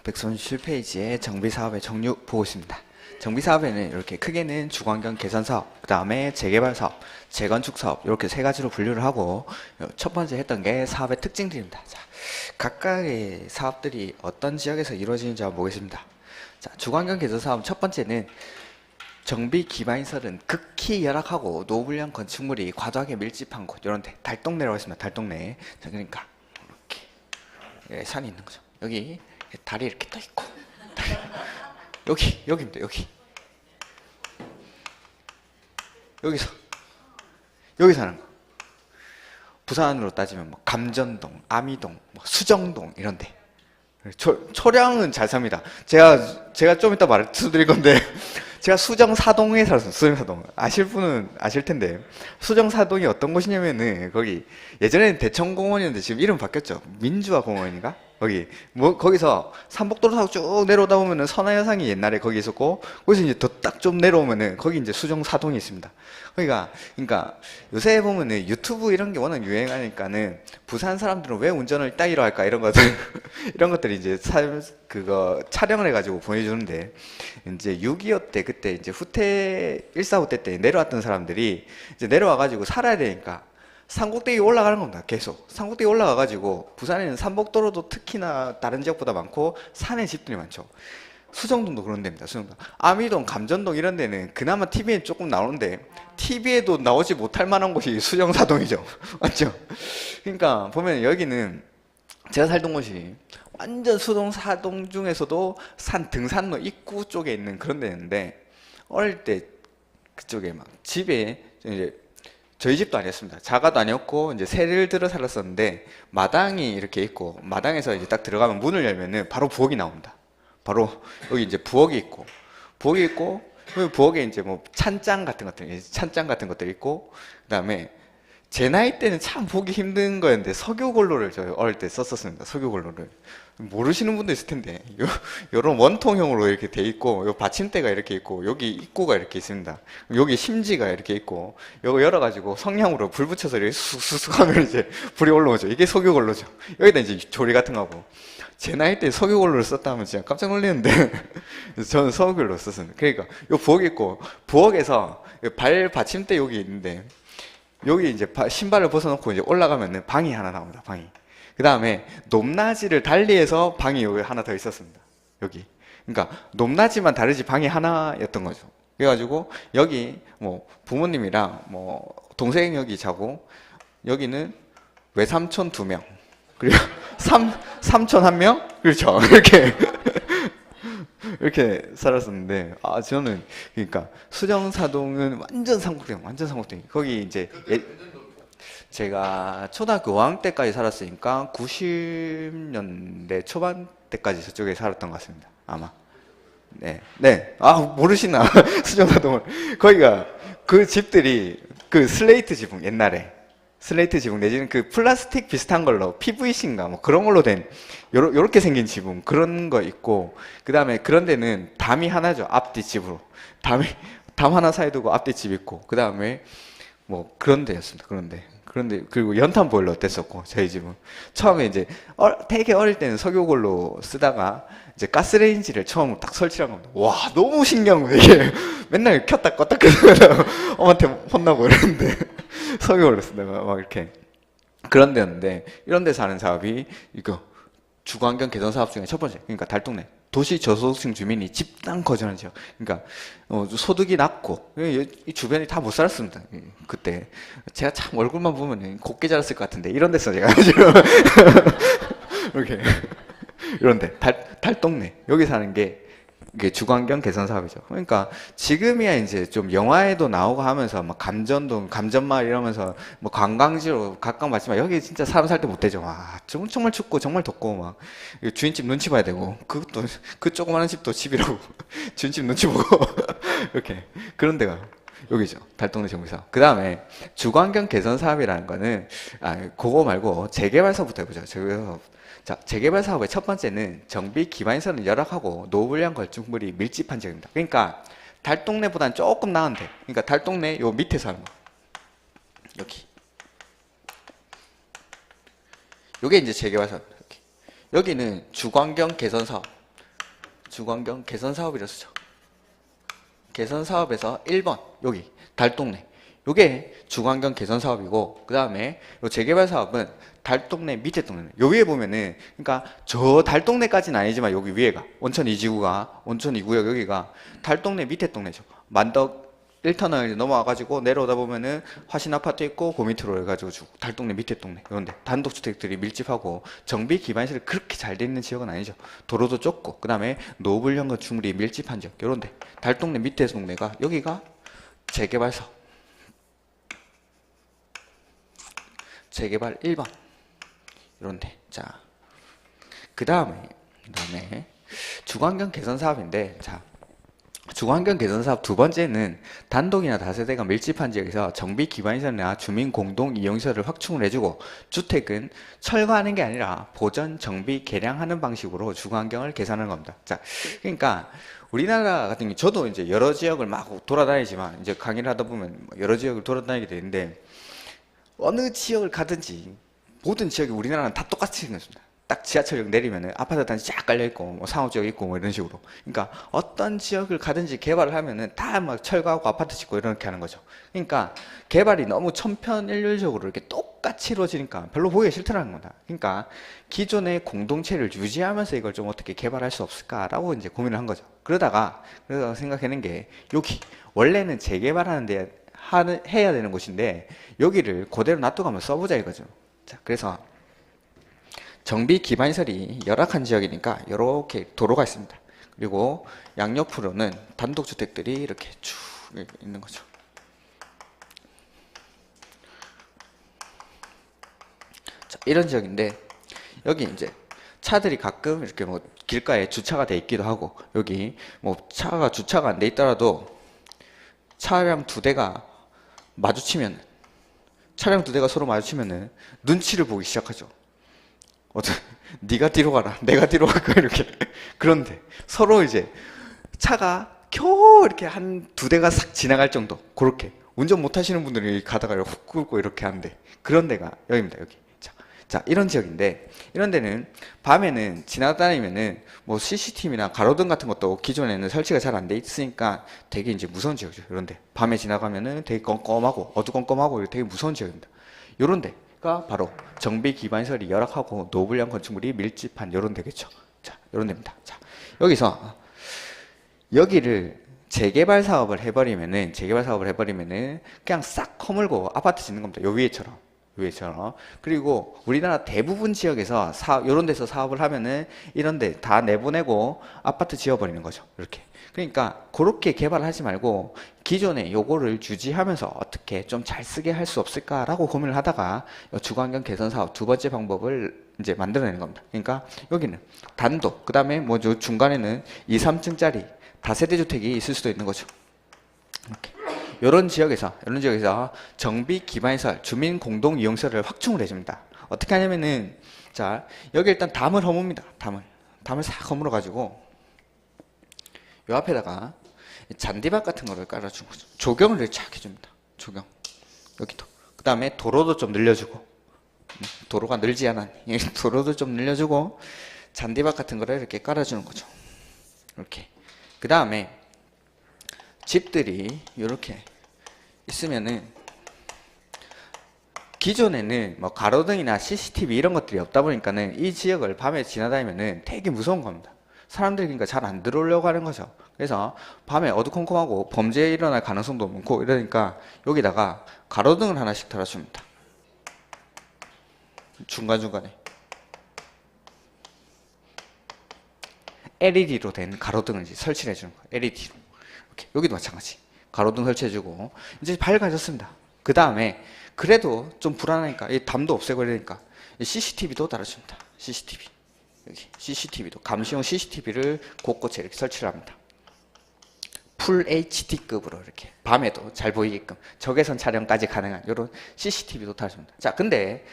137페이지에 정비사업의 종류 보고 있습니다. 정비사업에는 이렇게 크게는 주거환경 개선사업, 그 다음에 재개발사업, 재건축사업 이렇게 세 가지로 분류를 하고 첫 번째 했던 게 사업의 특징들입니다. 자, 각각의 사업들이 어떤 지역에서 이루어지는지 한번 보겠습니다. 자, 주거환경 개선사업 첫 번째는 정비 기반시설은 극히 열악하고 노후불량 건축물이 과도하게 밀집한 곳 이런 데 달동네라고 했습니다. 달동네. 자, 그러니까 이렇게 예, 산이 있는 거죠. 여기 다리 이렇게 떠 있고 여기입니다. 여기서 하는 거. 부산으로 따지면 뭐 감전동, 아미동, 뭐 수정동 이런데 초량은 잘 삽니다. 제가 좀 이따 말씀드릴 건데 제가 수정사동에 살았어요. 수정사동 아실 분은 아실 텐데 수정사동이 어떤 곳이냐면은 거기 예전에는 대청공원이었는데 지금 이름 바뀌었죠. 민주화공원인가? 거기서 삼복도로 타고 쭉 내려오다 보면은 선화여상이 옛날에 거기 있었고 거기서 이제 더 딱 좀 내려오면은 거기 이제 수정사동이 있습니다. 그러니까 요새 보면은 유튜브 이런 게 워낙 유행하니까는 부산 사람들은 왜 운전을 따위로 할까 이런 것들 이런 것들이 이제 그거 촬영을 해가지고 보내주는데 이제 6.25 때 그때 이제 후퇴 1.4 후퇴 때 내려왔던 사람들이 이제 내려와가지고 살아야 되니까 산꼭대기 올라가는 겁니다. 계속 산꼭대기 올라가가지고 부산에는 삼복도로도 특히나 다른 지역보다 많고 산에 집들이 많죠. 수정동도 그런 데입니다. 수정동, 아미동, 감전동 이런 데는 그나마 TV에 조금 나오는데 TV에도 나오지 못할 만한 곳이 수정사동이죠. 맞죠? 그러니까 보면 여기는 제가 살던 곳이 완전 수정사동 중에서도 산 등산로 입구 쪽에 있는 그런 데였는데 어릴 때 그쪽에 막 집에 이제 저희 집도 아니었습니다. 자가도 아니었고 이제 새를 들어 살았었는데 마당이 이렇게 있고 마당에서 이제 딱 들어가면 문을 열면은 바로 부엌이 나옵니다. 바로 여기 이제 부엌이 있고 그 부엌에 이제 뭐 찬장 같은 것들 있고 그다음에 제 나이 때는 참 보기 힘든 거였는데 석유골로를 저희 어릴 때 썼었습니다. 석유골로를 모르시는 분도 있을 텐데 요런 원통형으로 이렇게 돼 있고 요 받침대가 이렇게 있고 여기 입구가 이렇게 있습니다. 여기 심지가 이렇게 있고 요거 열어가지고 성냥으로 불 붙여서 이렇게 쑥쑥 하면 이제 불이 올라오죠. 이게 석유골로죠. 여기다 이제 조리 같은 거 하고 제 나이 때 석유골로를 썼다 하면 진짜 깜짝 놀랐는데 저는 석유골로 썼습니다. 그러니까 요 부엌이 있고 부엌에서 발 받침대 여기 있는데 여기 이제 신발을 벗어놓고 이제 올라가면은 방이 하나 나옵니다. 방이. 그 다음에 높낮이를 달리해서 방이 여기 하나 더 있었습니다. 여기. 그러니까 높낮이만 다르지 방이 하나였던 거죠. 그래가지고 여기 뭐 부모님이랑 뭐 동생 여기 자고 여기는 외삼촌 2명 그리고 삼촌 1명 그렇죠. 이렇게 살았었는데 저는 그러니까 수정사동은 완전 상국동 거기 이제 제가 초등학교 5학년 때까지 살았으니까 90년대 초반 때까지 저쪽에 살았던 것 같습니다. 아마 네 모르시나 수정사동을 거기가 그 집들이 그 슬레이트 지붕 옛날에 슬레이트 지붕 내지는 그 플라스틱 비슷한 걸로 PVC인가 뭐 그런 걸로 된 요렇게 생긴 지붕 그런 거 있고 그 다음에 그런 데는 담이 하나죠. 앞뒤 집으로 담 하나 사이 두고 앞뒤 집 있고 그 다음에 뭐 그런 데였습니다. 그런데 그리고 연탄 보일러 뗐었고 저희 집은 처음에 이제 되게 어릴 때는 석유골로 쓰다가 이제 가스레인지를 처음으로 딱 설치한 겁니다. 와 너무 신기한 거예요. 이게 맨날 켰다 껐다 켰다 엄마한테 혼나고 이러는데 석유골로 쓰다가 막 이렇게 그런 데였는데 이런 데서 하는 사업이 이거 주거환경 개선 사업 중에 첫 번째 그러니까 달동네 도시 저소득층 주민이 집단 거주하는 지역 그러니까 소득이 낮고 이 주변이 다 못 살았습니다. 그때 제가 참 얼굴만 보면 곱게 자랐을 것 같은데 이런 데서 제가 지금 이렇게 이런데 달동네 여기 사는 게 이게 주거환경 개선 사업이죠. 그러니까 지금이야 이제 좀 영화에도 나오고 하면서 막 감전동, 감전마을 이러면서 뭐 관광지로 각광받지만 여기 진짜 사람 살 때 못 되죠. 와, 정말 춥고 정말 덥고 막 주인집 눈치 봐야 되고 그것도 그 조그마한 집도 집이라고 주인집 눈치 보고 이렇게 그런 데가 여기죠. 달동네 정비사업. 그 다음에 주거환경 개선 사업이라는 거는 그거 말고 재개발 사업부터 해보죠. 자, 재개발 사업의 첫 번째는 정비 기반시설은 열악하고 노후불량 건축물이 밀집한 지역입니다. 그러니까 달동네보다는 조금 나은데, 그러니까 달동네 요 밑에서 하는 거. 요게 이제 재개발 사업. 여기는 주거환경 개선 사업. 주거환경 개선 사업이라 쓰죠. 개선 사업에서 1번 여기 달동네 요게 주거환경 개선 사업이고, 그 다음에 요 재개발 사업은 달동네 밑에 동네, 요 위에 보면은, 그러니까 저 달동네까지는 아니지만 여기 위에가 온천 2지구가 온천 2구역 여기가 달동네 밑에 동네죠. 만덕 1터널 넘어와가지고 내려오다 보면은 화신 아파트 있고 그 밑으로 해가지고 달동네 밑에 동네 이런데 단독주택들이 밀집하고 정비 기반시설이 그렇게 잘 돼 있는 지역은 아니죠. 도로도 좁고 그 다음에 노블형 건축물이 밀집한 지역 이런데 달동네 밑에 동네가 여기가 재개발 사업 재개발 1번 이런데. 자, 그 다음에 주거환경 개선 사업인데, 자, 주거환경 개선 사업 두 번째는 단독이나 다세대가 밀집한 지역에서 정비 기반시설이나 주민 공동 이용시설을 확충을 해주고, 주택은 철거하는 게 아니라 보전, 정비, 개량하는 방식으로 주거환경을 개선하는 겁니다. 자, 그러니까 우리나라 같은 경우 저도 이제 여러 지역을 막 돌아다니지만 이제 강의를 하다 보면 여러 지역을 돌아다니게 되는데, 어느 지역을 가든지 모든 지역이 우리나라는 다 똑같이 생겼습니다. 딱 지하철역 내리면은 아파트 단지 쫙 깔려있고 뭐 상업지역 있고 뭐 이런 식으로. 그러니까 어떤 지역을 가든지 개발을 하면은 다 막 철거하고 아파트 짓고 이렇게 하는 거죠. 그러니까 개발이 너무 천편일률적으로 이렇게 똑같이 이루어지니까 별로 보기가 싫더라는 겁니다. 그러니까 기존의 공동체를 유지하면서 이걸 좀 어떻게 개발할 수 없을까라고 이제 고민을 한 거죠. 그러다가 생각해낸 게 여기 원래는 재개발하는데 해야 되는 곳인데 여기를 그대로 놔두고 써보자 이거죠. 자, 그래서 정비 기반시설이 열악한 지역이니까 이렇게 도로가 있습니다. 그리고 양옆으로는 단독주택들이 이렇게 쭉 있는 거죠. 자, 이런 지역인데 여기 이제 차들이 가끔 이렇게 뭐 길가에 주차가 돼 있기도 하고, 여기 뭐 주차가 안 돼 있더라도 차량 두 대가 서로 마주치면은 눈치를 보기 시작하죠. 네가 뒤로 가라, 내가 뒤로 갈까 이렇게. 그런데 서로 이제 차가 겨우 이렇게 한 두 대가 싹 지나갈 정도, 그렇게 운전 못 하시는 분들이 가다가 훅 긁고 이렇게 하는데 그런 데가 여기입니다. 여기. 자, 이런 지역인데 이런 데는 밤에는 지나다니면은 뭐 CCTV나 가로등 같은 것도 기존에는 설치가 잘 안 돼 있으니까 되게 이제 무서운 지역이죠. 이런데 밤에 지나가면은 되게 껌껌하고 어두컴컴하고 되게 무서운 지역입니다. 요런 데가 바로 정비 기반시설이 열악하고 노블형 건축물이 밀집한 요런 데겠죠. 자, 요런 데입니다. 자, 여기를 재개발 사업을 해버리면은 그냥 싹 허물고 아파트 짓는 겁니다. 요 위에처럼. 그리고 우리나라 대부분 지역에서 요런 데서 사업을 하면은 이런 데 다 내보내고 아파트 지어버리는 거죠. 이렇게. 그러니까 그렇게 개발하지 말고 기존에 요거를 유지하면서 어떻게 좀 잘 쓰게 할 수 없을까라고 고민을 하다가 주거환경 개선 사업 두 번째 방법을 이제 만들어내는 겁니다. 그러니까 여기는 단독, 그 다음에 뭐 중간에는 2, 3층짜리 다세대 주택이 있을 수도 있는 거죠. 이렇게. 이런 지역에서 정비 기반시설, 주민 공동 이용시설을 확충을 해줍니다. 어떻게 하냐면은, 자, 여기 일단 담을 허뭅니다. 담을 싹 허물어 가지고 요 앞에다가 잔디밭 같은 거를 깔아주는 거죠. 조경을 착 해줍니다. 조경. 여기도. 그 다음에 도로도 좀 늘려주고, 도로가 늘지 않았니? 도로도 좀 늘려주고 잔디밭 같은 거를 이렇게 깔아주는 거죠. 이렇게. 그 다음에 집들이 이렇게 있으면은, 기존에는 뭐 가로등이나 CCTV 이런 것들이 없다 보니까는 이 지역을 밤에 지나다니면은 되게 무서운 겁니다. 사람들이 그러니까 잘 안 들어오려고 하는 거죠. 그래서 밤에 어두컴컴하고 범죄 일어날 가능성도 많고 이러니까 여기다가 가로등을 하나씩 달아줍니다. 중간중간에 LED로 된 가로등을 이제 설치를 해주는 거예요. LED로. 이렇게. 여기도 마찬가지. 가로등 설치해주고 이제 밝아졌습니다. 그 다음에 그래도 좀 불안하니까 이 담도 없애고 이러니까 CCTV도 달아줍니다. CCTV. 여기 CCTV도 감시용 CCTV를 곳곳에 이렇게 설치를 합니다. 풀 HD급으로 이렇게 밤에도 잘 보이게끔 적외선 촬영까지 가능한 이런 CCTV도 달아줍니다. 자, 근데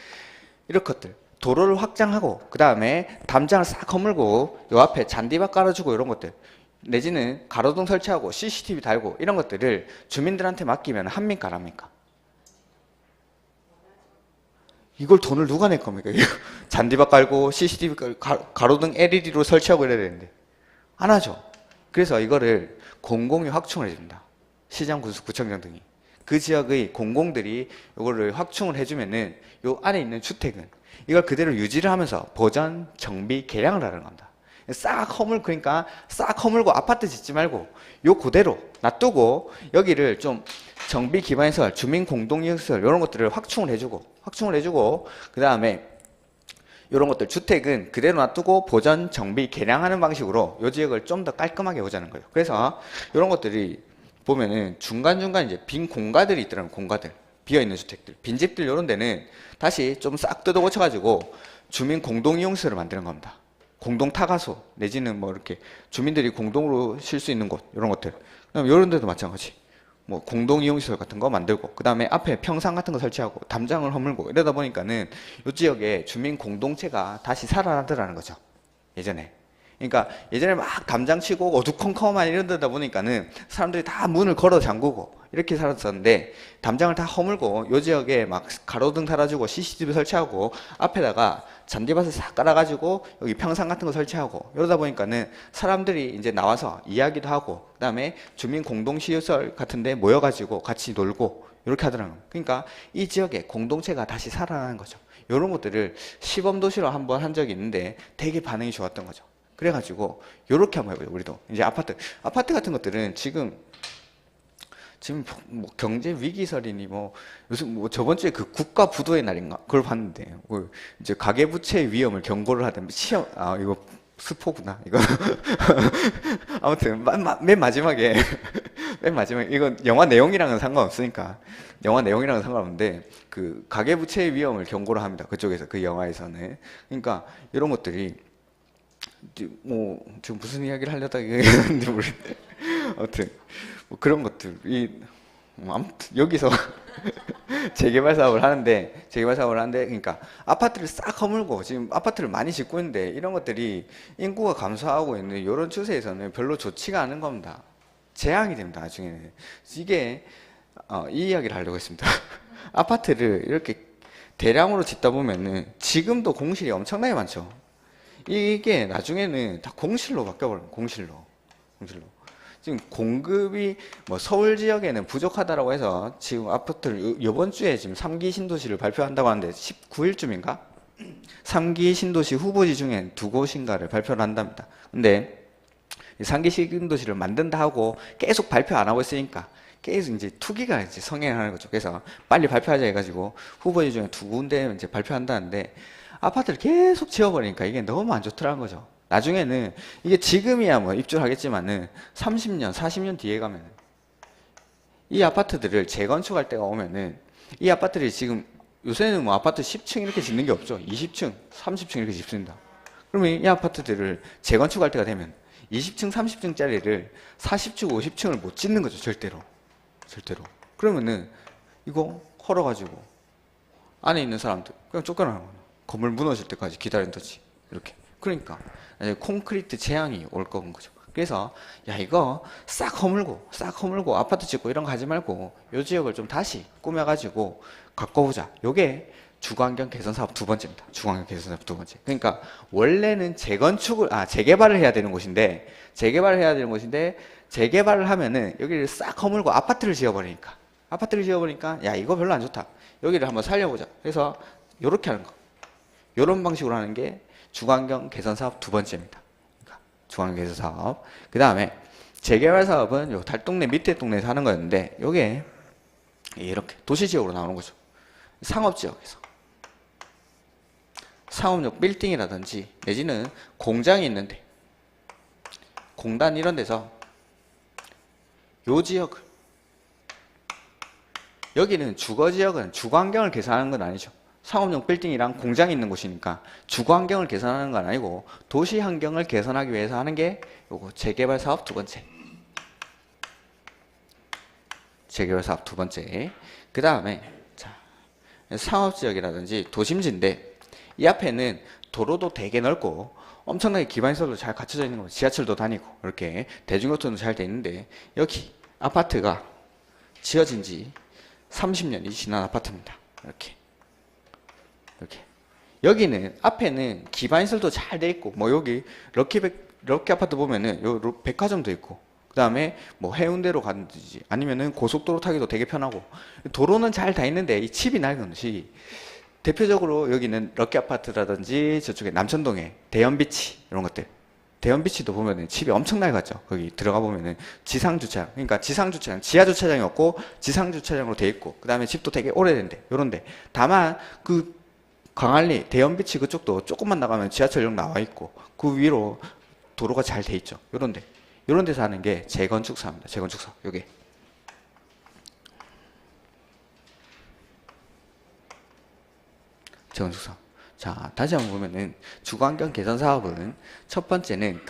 이런 것들 도로를 확장하고 그 다음에 담장을 싹 허물고 요 앞에 잔디밭 깔아주고 이런 것들, 내지는 가로등 설치하고 CCTV 달고 이런 것들을 주민들한테 맡기면 합니까 안 합니까? 이걸 돈을 누가 낼 겁니까? 잔디밭 깔고 CCTV 깔고 가로등 LED로 설치하고 이래야 되는데 안 하죠. 그래서 이거를 공공이 확충을 해줍니다. 시장, 군수, 구청장 등이. 그 지역의 공공들이 이거를 확충을 해주면은 요 안에 있는 주택은 이걸 그대로 유지를 하면서 보전, 정비, 개량을 하는 겁니다. 싹 허물, 그러니까 싹 허물고 아파트 짓지 말고 요 그대로 놔두고 여기를 좀 정비 기반시설, 주민 공동이용시설 이런 것들을 확충을 해주고 그 다음에 이런 것들 주택은 그대로 놔두고 보전, 정비, 개량하는 방식으로 이 지역을 좀 더 깔끔하게 보자는 거예요. 그래서 이런 것들이 보면은 중간중간 이제 빈 공가들이 있더라고요. 공가들. 비어있는 주택들. 빈집들 이런 데는 다시 좀 싹 뜯어 고쳐가지고 주민 공동이용시설을 만드는 겁니다. 공동 타가소 내지는 뭐 이렇게 주민들이 공동으로 쉴 수 있는 곳 이런 것들. 그다음에 이런 데도 마찬가지. 뭐 공동이용시설 같은 거 만들고 그 다음에 앞에 평상 같은 거 설치하고 담장을 허물고 이러다 보니까는 이 지역에 주민 공동체가 다시 살아나더라는 거죠. 예전에. 그러니까 예전에 막 담장 치고 어두컴컴한 이런 데다 보니까는 사람들이 다 문을 걸어 잠그고 이렇게 살았었는데 담장을 다 허물고 요 지역에 막 가로등 달아주고 CCTV 설치하고 앞에다가 잔디밭을 싹 깔아가지고 여기 평상 같은 거 설치하고 이러다 보니까는 사람들이 이제 나와서 이야기도 하고 그 다음에 주민 공동시설 같은 데 모여가지고 같이 놀고 이렇게 하더라고요. 그러니까 이 지역에 공동체가 다시 살아나는 거죠. 이런 것들을 시범도시로 한번 한 적이 있는데 되게 반응이 좋았던 거죠. 그래가지고 요렇게 한번 해보죠. 우리도 이제 아파트 같은 것들은 지금 뭐 경제 위기설이니 뭐 요즘 뭐 저번 주에 그 국가 부도의 날인가 그걸 봤는데 그 이제 가계부채 위험을 경고를 하던 시험 이거 스포구나 이거 아무튼 맨 마지막에 이건 영화 내용이랑은 상관없으니까 영화 내용이랑은 상관없는데 그 가계부채 위험을 경고를 합니다. 그쪽에서 그 영화에서는. 그러니까 이런 것들이 뭐 지금 무슨 이야기를 하려다 얘기했는지 모르겠는데 아무튼 뭐 그런 것들이 아무튼 여기서 재개발 사업을 하는데 그러니까 아파트를 싹 허물고 지금 아파트를 많이 짓고 있는데 이런 것들이 인구가 감소하고 있는 이런 추세에서는 별로 좋지가 않은 겁니다. 재앙이 됩니다. 나중에는 이게 이 이야기를 하려고 했습니다. 아파트를 이렇게 대량으로 짓다 보면은 지금도 공실이 엄청나게 많죠. 이게 나중에는 다 공실로 바뀌어버려요. 공실로. 지금 공급이 뭐 서울 지역에는 부족하다라고 해서 지금 아파트를 이번 주에 지금 3기 신도시를 발표한다고 하는데 19일쯤인가? 3기 신도시 후보지 중에 2곳인가를 발표를 한답니다. 근데 3기 신도시를 만든다 하고 계속 발표 안 하고 있으니까 계속 이제 투기가 이제 성행하는 거죠. 그래서 빨리 발표하자 해가지고 후보지 중에 2군데 이제 발표한다는데 아파트를 계속 지어버리니까 이게 너무 안 좋더라는 거죠. 나중에는 이게 지금이야 뭐 입주를 하겠지만은 30년, 40년 뒤에 가면은 이 아파트들을 재건축할 때가 오면은 이 아파트들이 지금 요새는 뭐 아파트 10층 이렇게 짓는 게 없죠. 20층, 30층 이렇게 짓습니다. 그러면 이 아파트들을 재건축할 때가 되면 20층, 30층짜리를 40층, 50층을 못 짓는 거죠. 절대로. 그러면은 이거 헐어가지고 안에 있는 사람들 그냥 쫓겨나는 거예요. 건물 무너질 때까지 기다린다지. 이렇게. 그러니까 콘크리트 재앙이 올 거죠. 그래서 야 이거 싹 허물고 아파트 짓고 이런 거 하지 말고 요 지역을 좀 다시 꾸며가지고 가꿔보자. 요게 주거환경 개선 사업 두 번째입니다. 주거환경 개선 사업 두 번째. 그러니까 원래는 재개발을 해야 되는 곳인데 재개발을 하면은 여기를 싹 허물고 아파트를 지어버리니까 야 이거 별로 안 좋다. 여기를 한번 살려보자. 그래서 요렇게 하는 거. 요런 방식으로 하는 게 주거환경 개선 사업 두 번째입니다. 그러니까 주거환경 개선 사업. 그 다음에 재개발 사업은 요 달동네 밑에 동네에서 하는 거였는데 요게 이렇게 도시지역으로 나오는 거죠. 상업지역에서 상업용 빌딩이라든지 내지는 공장이 있는데 공단 이런 데서 요 지역을 여기는 주거지역은 주거환경을 개선하는 건 아니죠. 상업용 빌딩이랑 공장이 있는 곳이니까 주거환경을 개선하는 건 아니고 도시환경을 개선하기 위해서 하는 게 요거 재개발 사업 두 번째. 재개발 사업 두 번째. 그 다음에 상업지역이라든지 도심지인데 이 앞에는 도로도 되게 넓고 엄청나게 기반시설도 잘 갖춰져 있는 거 지하철도 다니고 이렇게 대중교통도 잘 돼 있는데 여기 아파트가 지어진 지 30년이 지난 아파트입니다. 이렇게 여기는 앞에는 기반시설도 잘 돼 있고 뭐 여기 럭키백 럭키 아파트 보면은 요 백화점도 있고, 그 다음에 뭐 해운대로 가든지 아니면은 고속도로 타기도 되게 편하고, 도로는 잘 다 있는데 이 칩이 낡은 것이, 대표적으로 여기는 럭키 아파트라든지 저쪽에 남천동에 대연비치 이런 것들, 대연비치도 보면은 칩이 엄청 낡았죠. 거기 들어가 보면은 지상주차장, 그러니까 지상주차장, 지하주차장이 없고 지상주차장으로 돼 있고, 그 다음에 집도 되게 오래된데 요런데, 다만 그 광안리 대연비치 그쪽도 조금만 나가면 지하철역 나와 있고 그 위로 도로가 잘 돼 있죠. 요런데, 요런 데서 하는 게 재건축사입니다. 재건축사. 요게 재건축사. 자, 다시 한번 보면은 주거환경 개선 사업은 첫 번째는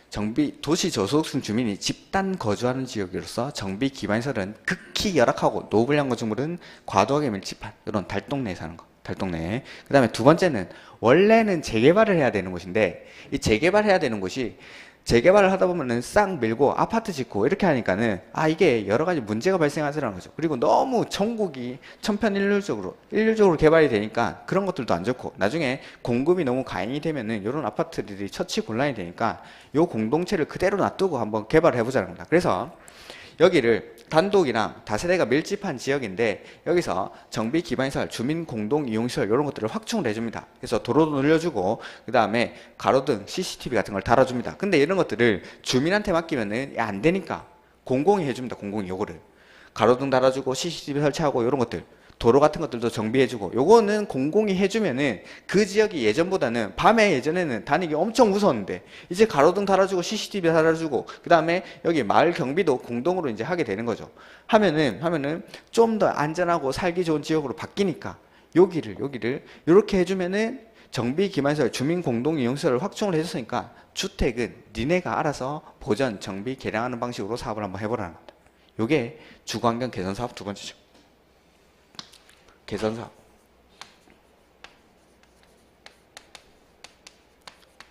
정비 도시 저소득층 주민이 집단 거주하는 지역으로서 정비 기반시설은 극히 열악하고 노블량 건축물은 과도하게 밀집한 이런 달동네에 사는 거. 달동네. 그 다음에 두 번째는 원래는 재개발을 해야 되는 곳인데, 이 재개발해야 되는 곳이 재개발을 하다 보면은 싹 밀고 아파트 짓고 이렇게 하니까는 이게 여러 가지 문제가 발생하더라는 거죠. 그리고 너무 전국이 일률적으로 개발이 되니까 그런 것들도 안 좋고, 나중에 공급이 너무 과잉이 되면은 이런 아파트들이 처치곤란이 되니까 요 공동체를 그대로 놔두고 한번 개발을 해보자는 겁니다. 그래서 여기를 단독이랑 다세대가 밀집한 지역인데, 여기서 정비 기반시설, 주민 공동 이용시설 이런 것들을 확충을 해줍니다. 그래서 도로도 늘려주고, 그 다음에 가로등, CCTV 같은 걸 달아줍니다. 근데 이런 것들을 주민한테 맡기면은 안 되니까 공공이 해줍니다. 공공이 요거를 가로등 달아주고 CCTV 설치하고 이런 것들, 도로 같은 것들도 정비해주고, 요거는 공공이 해주면은 그 지역이 예전보다는, 밤에 예전에는 다니기 엄청 무서웠는데 이제 가로등 달아주고 CCTV 달아주고 그 다음에 여기 마을 경비도 공동으로 이제 하게 되는 거죠. 하면은 좀 더 안전하고 살기 좋은 지역으로 바뀌니까 여기를 이렇게 해주면은 정비 기반시설, 주민 공동 이용시설을 확충을 해줬으니까 주택은 니네가 알아서 보전, 정비, 개량하는 방식으로 사업을 한번 해보라는 겁니다. 요게 주거환경 개선 사업 두 번째죠. 개선사업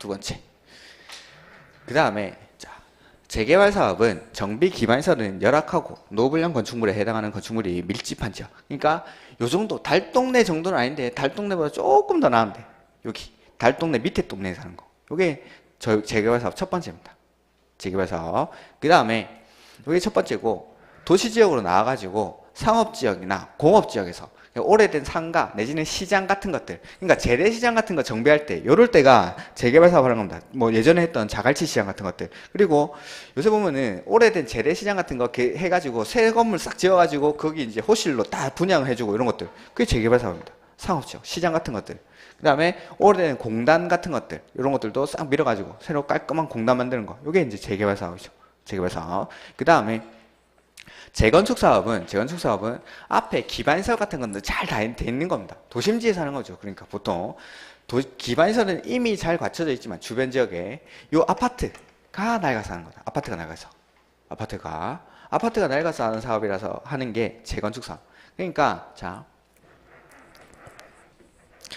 두 번째. 그 다음에 재개발 사업은 정비 기반시설은 열악하고 노블량 건축물에 해당하는 건축물이 밀집한 지역. 그러니까 요 정도, 달동네 정도는 아닌데 달동네보다 조금 더 나은데, 여기 달동네 밑에 동네에 사는 거, 요게 재개발 사업 첫 번째입니다. 재개발 사업. 그 다음에 요게 첫 번째고, 도시지역으로 나와가지고 상업지역이나 공업지역에서 오래된 상가 내지는 시장 같은 것들, 그러니까 재래시장 같은 거 정비할 때, 요럴 때가 재개발 사업을 하는 겁니다. 뭐 예전에 했던 자갈치 시장 같은 것들, 그리고 요새 보면은 오래된 재래시장 같은 거 해가지고 새 건물 싹 지어가지고 거기 이제 호실로 다 분양을 해주고 이런 것들, 그게 재개발 사업입니다. 상업지역, 시장 같은 것들. 그 다음에 오래된 공단 같은 것들, 이런 것들도 싹 밀어가지고 새로 깔끔한 공단 만드는 거, 요게 이제 재개발 사업이죠. 재개발 사업. 그 다음에 재건축 사업은 앞에 기반시설 같은 건데 잘 다 돼 있는 겁니다. 도심지에 사는 거죠. 그러니까 보통 기반시설은 이미 잘 갖춰져 있지만 주변 지역에 요 아파트가 낡아서 하는 거다. 아파트가 낡아서 하는 사업이라서 하는 게 재건축 사업. 그러니까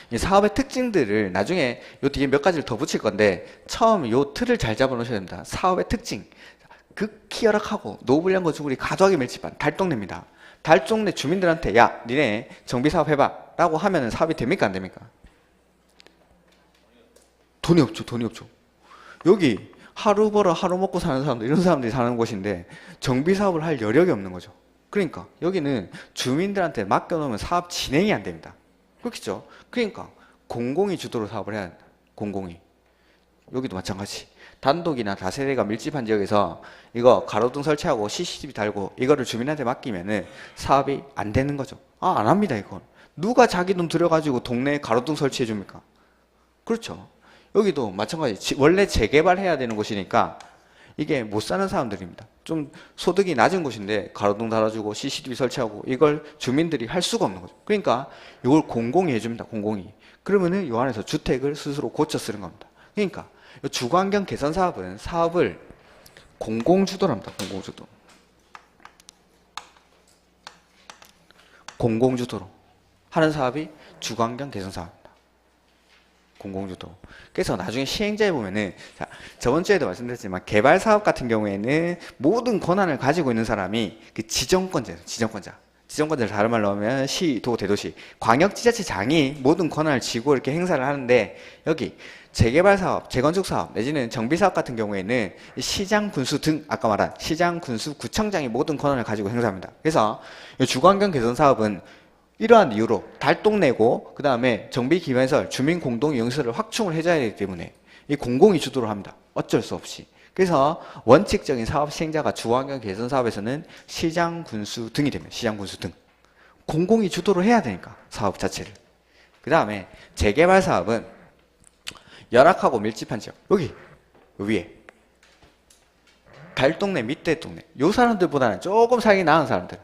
이 사업의 특징들을 나중에 요 뒤에 몇 가지를 더 붙일 건데, 처음 요 틀을 잘 잡아 놓으셔야 됩니다. 사업의 특징. 극히 열악하고 노블량 건축물이 과도하게 밀집한 달동네입니다. 달동네 주민들한테 야, 니네 정비사업 해봐 라고 하면은 사업이 됩니까 안 됩니까? 돈이 없죠. 여기 하루 벌어 하루 먹고 사는 사람들, 이런 사람들이 사는 곳인데 정비사업을 할 여력이 없는 거죠. 그러니까 여기는 주민들한테 맡겨놓으면 사업 진행이 안 됩니다. 그렇겠죠? 그러니까 공공이 주도로 사업을 해야 한다. 공공이. 여기도 마찬가지. 단독이나 다세대가 밀집한 지역에서 이거 가로등 설치하고 CCTV 달고 이거를 주민한테 맡기면은 사업이 안 되는 거죠. 안 합니다, 이건. 누가 자기 돈 들여가지고 동네에 가로등 설치해 줍니까? 그렇죠. 여기도 마찬가지. 원래 재개발해야 되는 곳이니까 이게 못 사는 사람들입니다. 좀 소득이 낮은 곳인데 가로등 달아주고 CCTV 설치하고 이걸 주민들이 할 수가 없는 거죠. 그러니까 이걸 공공이 해줍니다. 공공이. 그러면은 이 안에서 주택을 스스로 고쳐 쓰는 겁니다. 그러니까 주거환경 개선 사업은 사업을 공공주도로 합니다. 공공주도로 하는 사업이 주거환경 개선 사업입니다. 공공주도. 그래서 나중에 시행자에 보면은, 저번 주에도 말씀드렸지만 개발 사업 같은 경우에는 모든 권한을 가지고 있는 사람이 그 지정권자예요. 지정권자. 지정권자를 다른 말로 하면 시, 도, 대도시, 광역지자체장이 모든 권한을 쥐고 이렇게 행사를 하는데 여기 재개발 사업, 재건축 사업 내지는 정비 사업 같은 경우에는 시장, 군수 등 아까 말한 시장, 군수, 구청장이 모든 권한을 가지고 행사합니다. 그래서 주거환경 개선 사업은 이러한 이유로 달동 내고 그 다음에 정비 기반시설, 주민 공동 이용시설을 확충을 해줘야 되기 때문에 이 공공이 주도를 합니다. 어쩔 수 없이. 그래서 원칙적인 사업 시행자가 주거환경 개선 사업에서는 시장, 군수 등이 됩니다. 시장, 군수 등. 공공이 주도를 해야 되니까 사업 자체를. 그 다음에 재개발 사업은 열악하고 밀집한 지역. 여기 위에 달동네, 밑에 동네. 요 사람들보다는 조금 살기 나은 사람들.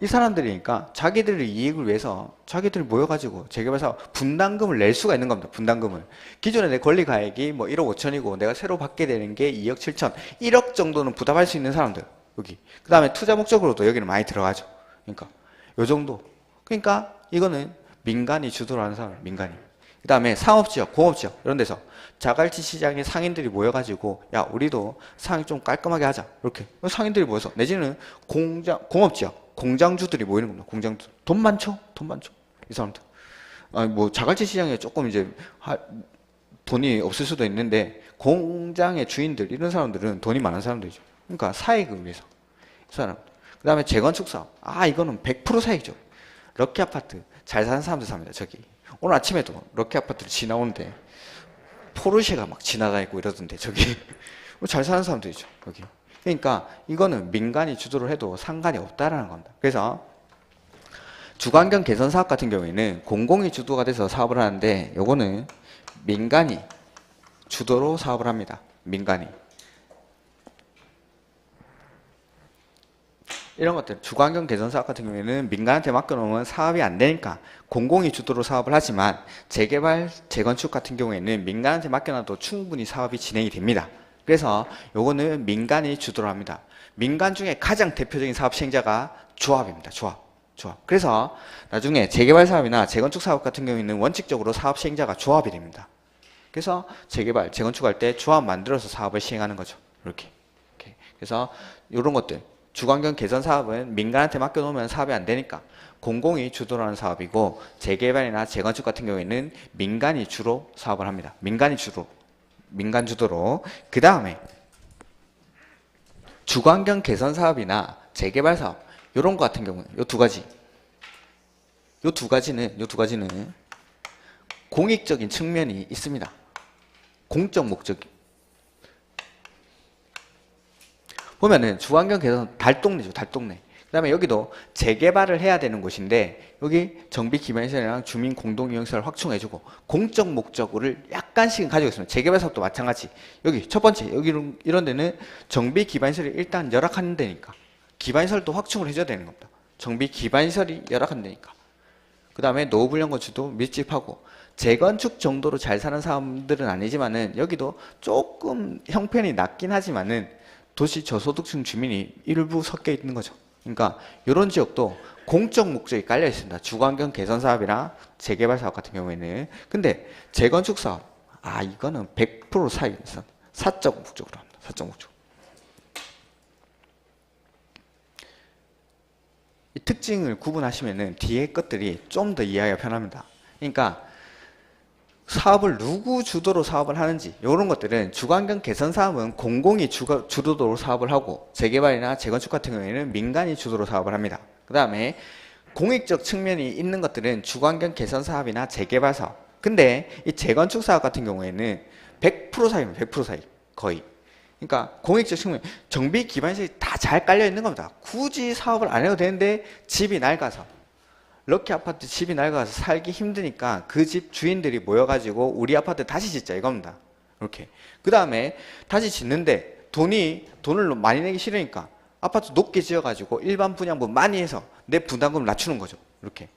이 사람들이니까 자기들의 이익을 위해서 자기들이 모여가지고 재개발 사업 분담금을 낼 수가 있는 겁니다. 분담금을. 기존에 내 권리가액이 뭐 1억 5천이고 내가 새로 받게 되는 게 2억 7천, 1억 정도는 부담할 수 있는 사람들. 여기. 그 다음에 투자 목적으로도 여기는 많이 들어가죠. 그러니까 요 정도. 그러니까 이거는 민간이 주도를 하는 사람, 민간이. 그 다음에 상업지역, 공업지역 이런 데서 자갈치 시장의 상인들이 모여가지고 야 우리도 상이 좀 깔끔하게 하자. 이렇게 상인들이 모여서 내지는 공업지역. 공장주들이 모이는 겁니다. 공장주. 돈 많죠? 돈 많죠? 이 사람들. 아니, 뭐, 자갈치 시장에 조금 이제, 돈이 없을 수도 있는데, 공장의 주인들, 이런 사람들은 돈이 많은 사람들이죠. 그러니까 사익을 위해서. 이 사람. 그 다음에 재건축 사업. 아, 이거는 100% 사익이죠. 럭키 아파트. 잘 사는 사람들 삽니다, 저기. 오늘 아침에도 럭키 아파트를 지나오는데, 포르쉐가 막 지나다니고 이러던데, 저기. 잘 사는 사람들이죠, 여기. 그러니까 이거는 민간이 주도를 해도 상관이 없다라는 겁니다. 그래서 주거환경 개선 사업 같은 경우에는 공공이 주도가 돼서 사업을 하는데 요거는 민간이 주도로 사업을 합니다. 민간이. 이런 것들 주거환경 개선 사업 같은 경우에는 민간한테 맡겨놓으면 사업이 안 되니까 공공이 주도로 사업을 하지만 재개발, 재건축 같은 경우에는 민간한테 맡겨놔도 충분히 사업이 진행이 됩니다. 그래서 요거는 민간이 주도를 합니다. 민간 중에 가장 대표적인 사업 시행자가 조합입니다. 조합. 그래서 나중에 재개발 사업이나 재건축 사업 같은 경우에는 원칙적으로 사업 시행자가 조합이 됩니다. 그래서 재개발, 재건축할 때 조합 만들어서 사업을 시행하는 거죠. 이렇게. 그래서 이런 것들. 주거환경 개선 사업은 민간한테 맡겨놓으면 사업이 안 되니까 공공이 주도를 하는 사업이고 재개발이나 재건축 같은 경우에는 민간이 주로 사업을 합니다. 민간 주도로. 그 다음에 주거환경 개선 사업이나 재개발 사업 이런 거 같은 경우는 요 두 가지는 공익적인 측면이 있습니다. 공적 목적. 보면은 주거환경 개선 달동네죠, 달동네. 그 다음에 여기도 재개발을 해야 되는 곳인데 여기 정비기반시설이랑 주민 공동이용시설 확충해주고 공적 목적을 약간씩은 가지고 있습니다. 재개발 사업도 마찬가지. 여기 첫 번째 여기 이런 데는 정비기반시설이 일단 열악한 데니까 기반시설도 확충을 해줘야 되는 겁니다. 정비기반시설이 열악한 데니까. 그 다음에 노후불량 건축도 밀집하고 재건축 정도로 잘 사는 사람들은 아니지만은 여기도 조금 형편이 낮긴 하지만은 도시 저소득층 주민이 일부 섞여 있는 거죠. 그러니까 이런 지역도 공적 목적이 깔려 있습니다. 주거환경 개선 사업이나 재개발 사업 같은 경우에는. 근데 재건축 사업, 이거는 100% 사익입니다. 사적 목적으로 합니다. 사적 목적. 이 특징을 구분하시면은 뒤에 것들이 좀 더 이해하기가 편합니다. 그러니까 사업을 누구 주도로 사업을 하는지 이런 것들은 주거환경 개선 사업은 공공이 주도로 사업을 하고 재개발이나 재건축 같은 경우에는 민간이 주도로 사업을 합니다. 그 다음에 공익적 측면이 있는 것들은 주거환경 개선 사업이나 재개발 사업. 근데 이 재건축 사업 같은 경우에는 100% 사입니다. 100% 사입. 거의. 그러니까 공익적 측면, 정비 기반시설이 다 잘 깔려 있는 겁니다. 굳이 사업을 안 해도 되는데 집이 낡아서 럭키 아파트 집이 낡아서 살기 힘드니까 그 집 주인들이 모여가지고 우리 아파트 다시 짓자 이겁니다. 이렇게. 그 다음에 다시 짓는데 돈을 많이 내기 싫으니까 아파트 높게 지어가지고 일반 분양분 많이 해서 내 분담금을 낮추는 거죠. 이렇게.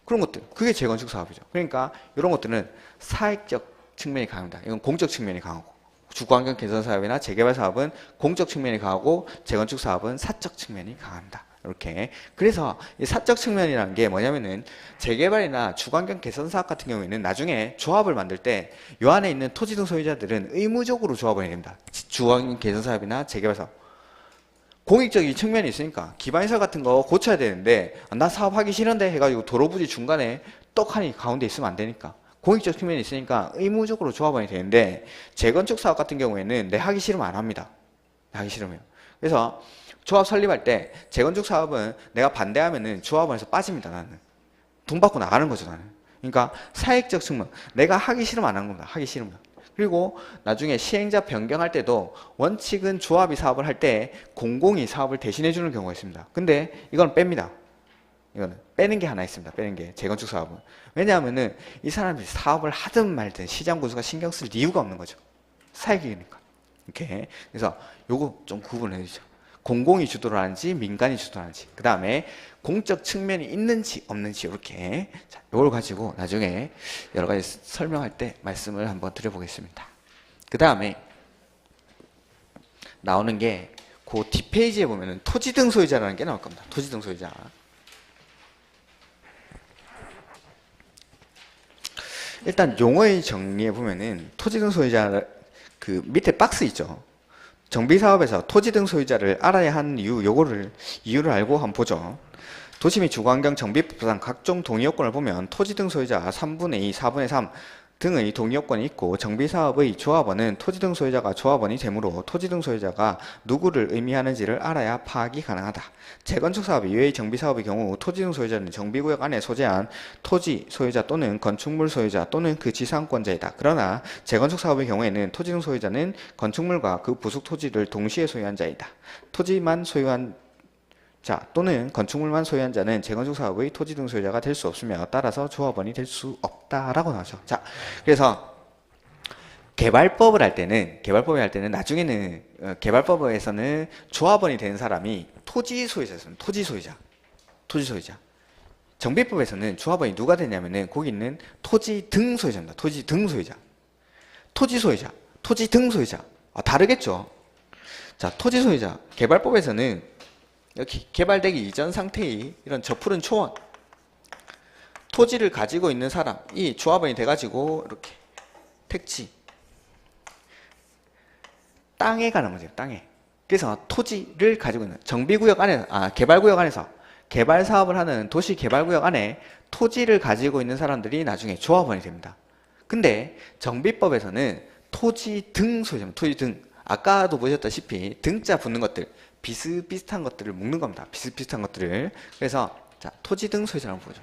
그런 것들. 그게 재건축 사업이죠. 그러니까 이런 것들은 사익적 측면이 강합니다. 이건 공적 측면이 강하고. 주거환경 개선 사업이나 재개발 사업은 공적 측면이 강하고 재건축 사업은 사적 측면이 강합니다. 이렇게. 그래서 이 사적 측면이라는 게 뭐냐면은 재개발이나 주거환경 개선 사업 같은 경우에는 나중에 조합을 만들 때 요 안에 있는 토지 등 소유자들은 의무적으로 조합을 해야 됩니다. 주거환경 개선 사업이나 재개발 사업. 공익적인 측면이 있으니까 기반시설 같은 거 고쳐야 되는데 나 사업하기 싫은데 해가지고 도로 부지 중간에 떡하니 가운데 있으면 안 되니까 공익적 측면이 있으니까 의무적으로 조합원이 되는데 재건축 사업 같은 경우에는 내 하기 싫으면 안 합니다. 하기 싫으면. 그래서 조합 설립할 때 재건축 사업은 내가 반대하면은 조합원에서 빠집니다. 나는 돈 받고 나가는 거죠. 나는. 그러니까 사익적 측면 내가 하기 싫으면 안 하는 겁니다. 하기 싫으면. 그리고 나중에 시행자 변경할 때도 원칙은 조합이 사업을 할 때 공공이 사업을 대신해 주는 경우가 있습니다. 근데 이건 뺍니다. 이거는 빼는 게 하나 있습니다. 빼는 게 재건축 사업은. 왜냐하면은 이 사람들이 사업을 하든 말든 시장 군수가 신경 쓸 이유가 없는 거죠. 사익이니까. 이렇게. 그래서 요거 좀 구분해 주죠. 공공이 주도를 하는지 민간이 주도를 하는지. 그 다음에 공적 측면이 있는지 없는지 이렇게. 자, 이걸 가지고 나중에 여러 가지 설명할 때 말씀을 한번 드려보겠습니다. 그 다음에 나오는 게 그 뒷페이지에 보면은 토지 등 소유자라는 게 나올 겁니다. 토지 등 소유자. 일단 용어의 정리해 보면은 토지 등 소유자 그 밑에 박스 있죠. 정비사업에서 토지 등 소유자를 알아야 하는 이유, 이유를 알고 한번 보죠. 도시 및 주거환경 정비법상 각종 동의요건을 보면 토지 등 소유자가 3분의 2, 4분의 3 등의 동의요건이 있고 정비사업의 조합원은 토지 등 소유자가 조합원이 되므로 토지 등 소유자가 누구를 의미하는지를 알아야 파악이 가능하다. 재건축 사업 이외의 정비사업의 경우 토지 등 소유자는 정비구역 안에 소재한 토지 소유자 또는 건축물 소유자 또는 그 지상권자이다. 그러나 재건축 사업의 경우에는 토지 등 소유자는 건축물과 그 부속 토지를 동시에 소유한 자이다. 토지만 소유한 자 또는 건축물만 소유한 자는 재건축 사업의 토지 등 소유자가 될 수 없으며 따라서 조합원이 될 수 없다라고 나오죠. 자, 그래서 개발법을 할 때는 나중에는 개발법에서는 조합원이 되는 사람이 토지 소유자였습니다. 토지 소유자. 정비법에서는 조합원이 누가 되냐면은 거기 있는 토지 등 소유자입니다. 토지 등 소유자. 토지 등 소유자. 다르겠죠. 자, 토지 소유자. 개발법에서는 여기 개발되기 이전 상태의 이런 저푸른 초원 토지를 가지고 있는 사람이 조합원이 돼가지고 이렇게 택지 땅에 가는 거죠. 땅에. 그래서 토지를 가지고 있는 정비구역 안에서 개발구역 안에서 개발 사업을 하는 도시 개발구역 안에 토지를 가지고 있는 사람들이 나중에 조합원이 됩니다. 근데 정비법에서는 토지 등 소유자입니다. 토지 등. 아까도 보셨다시피 등자 붙는 것들 비슷비슷한 것들을 묶는 겁니다. 비슷비슷한 것들을. 그래서 자, 토지 등 소유자라고 보죠.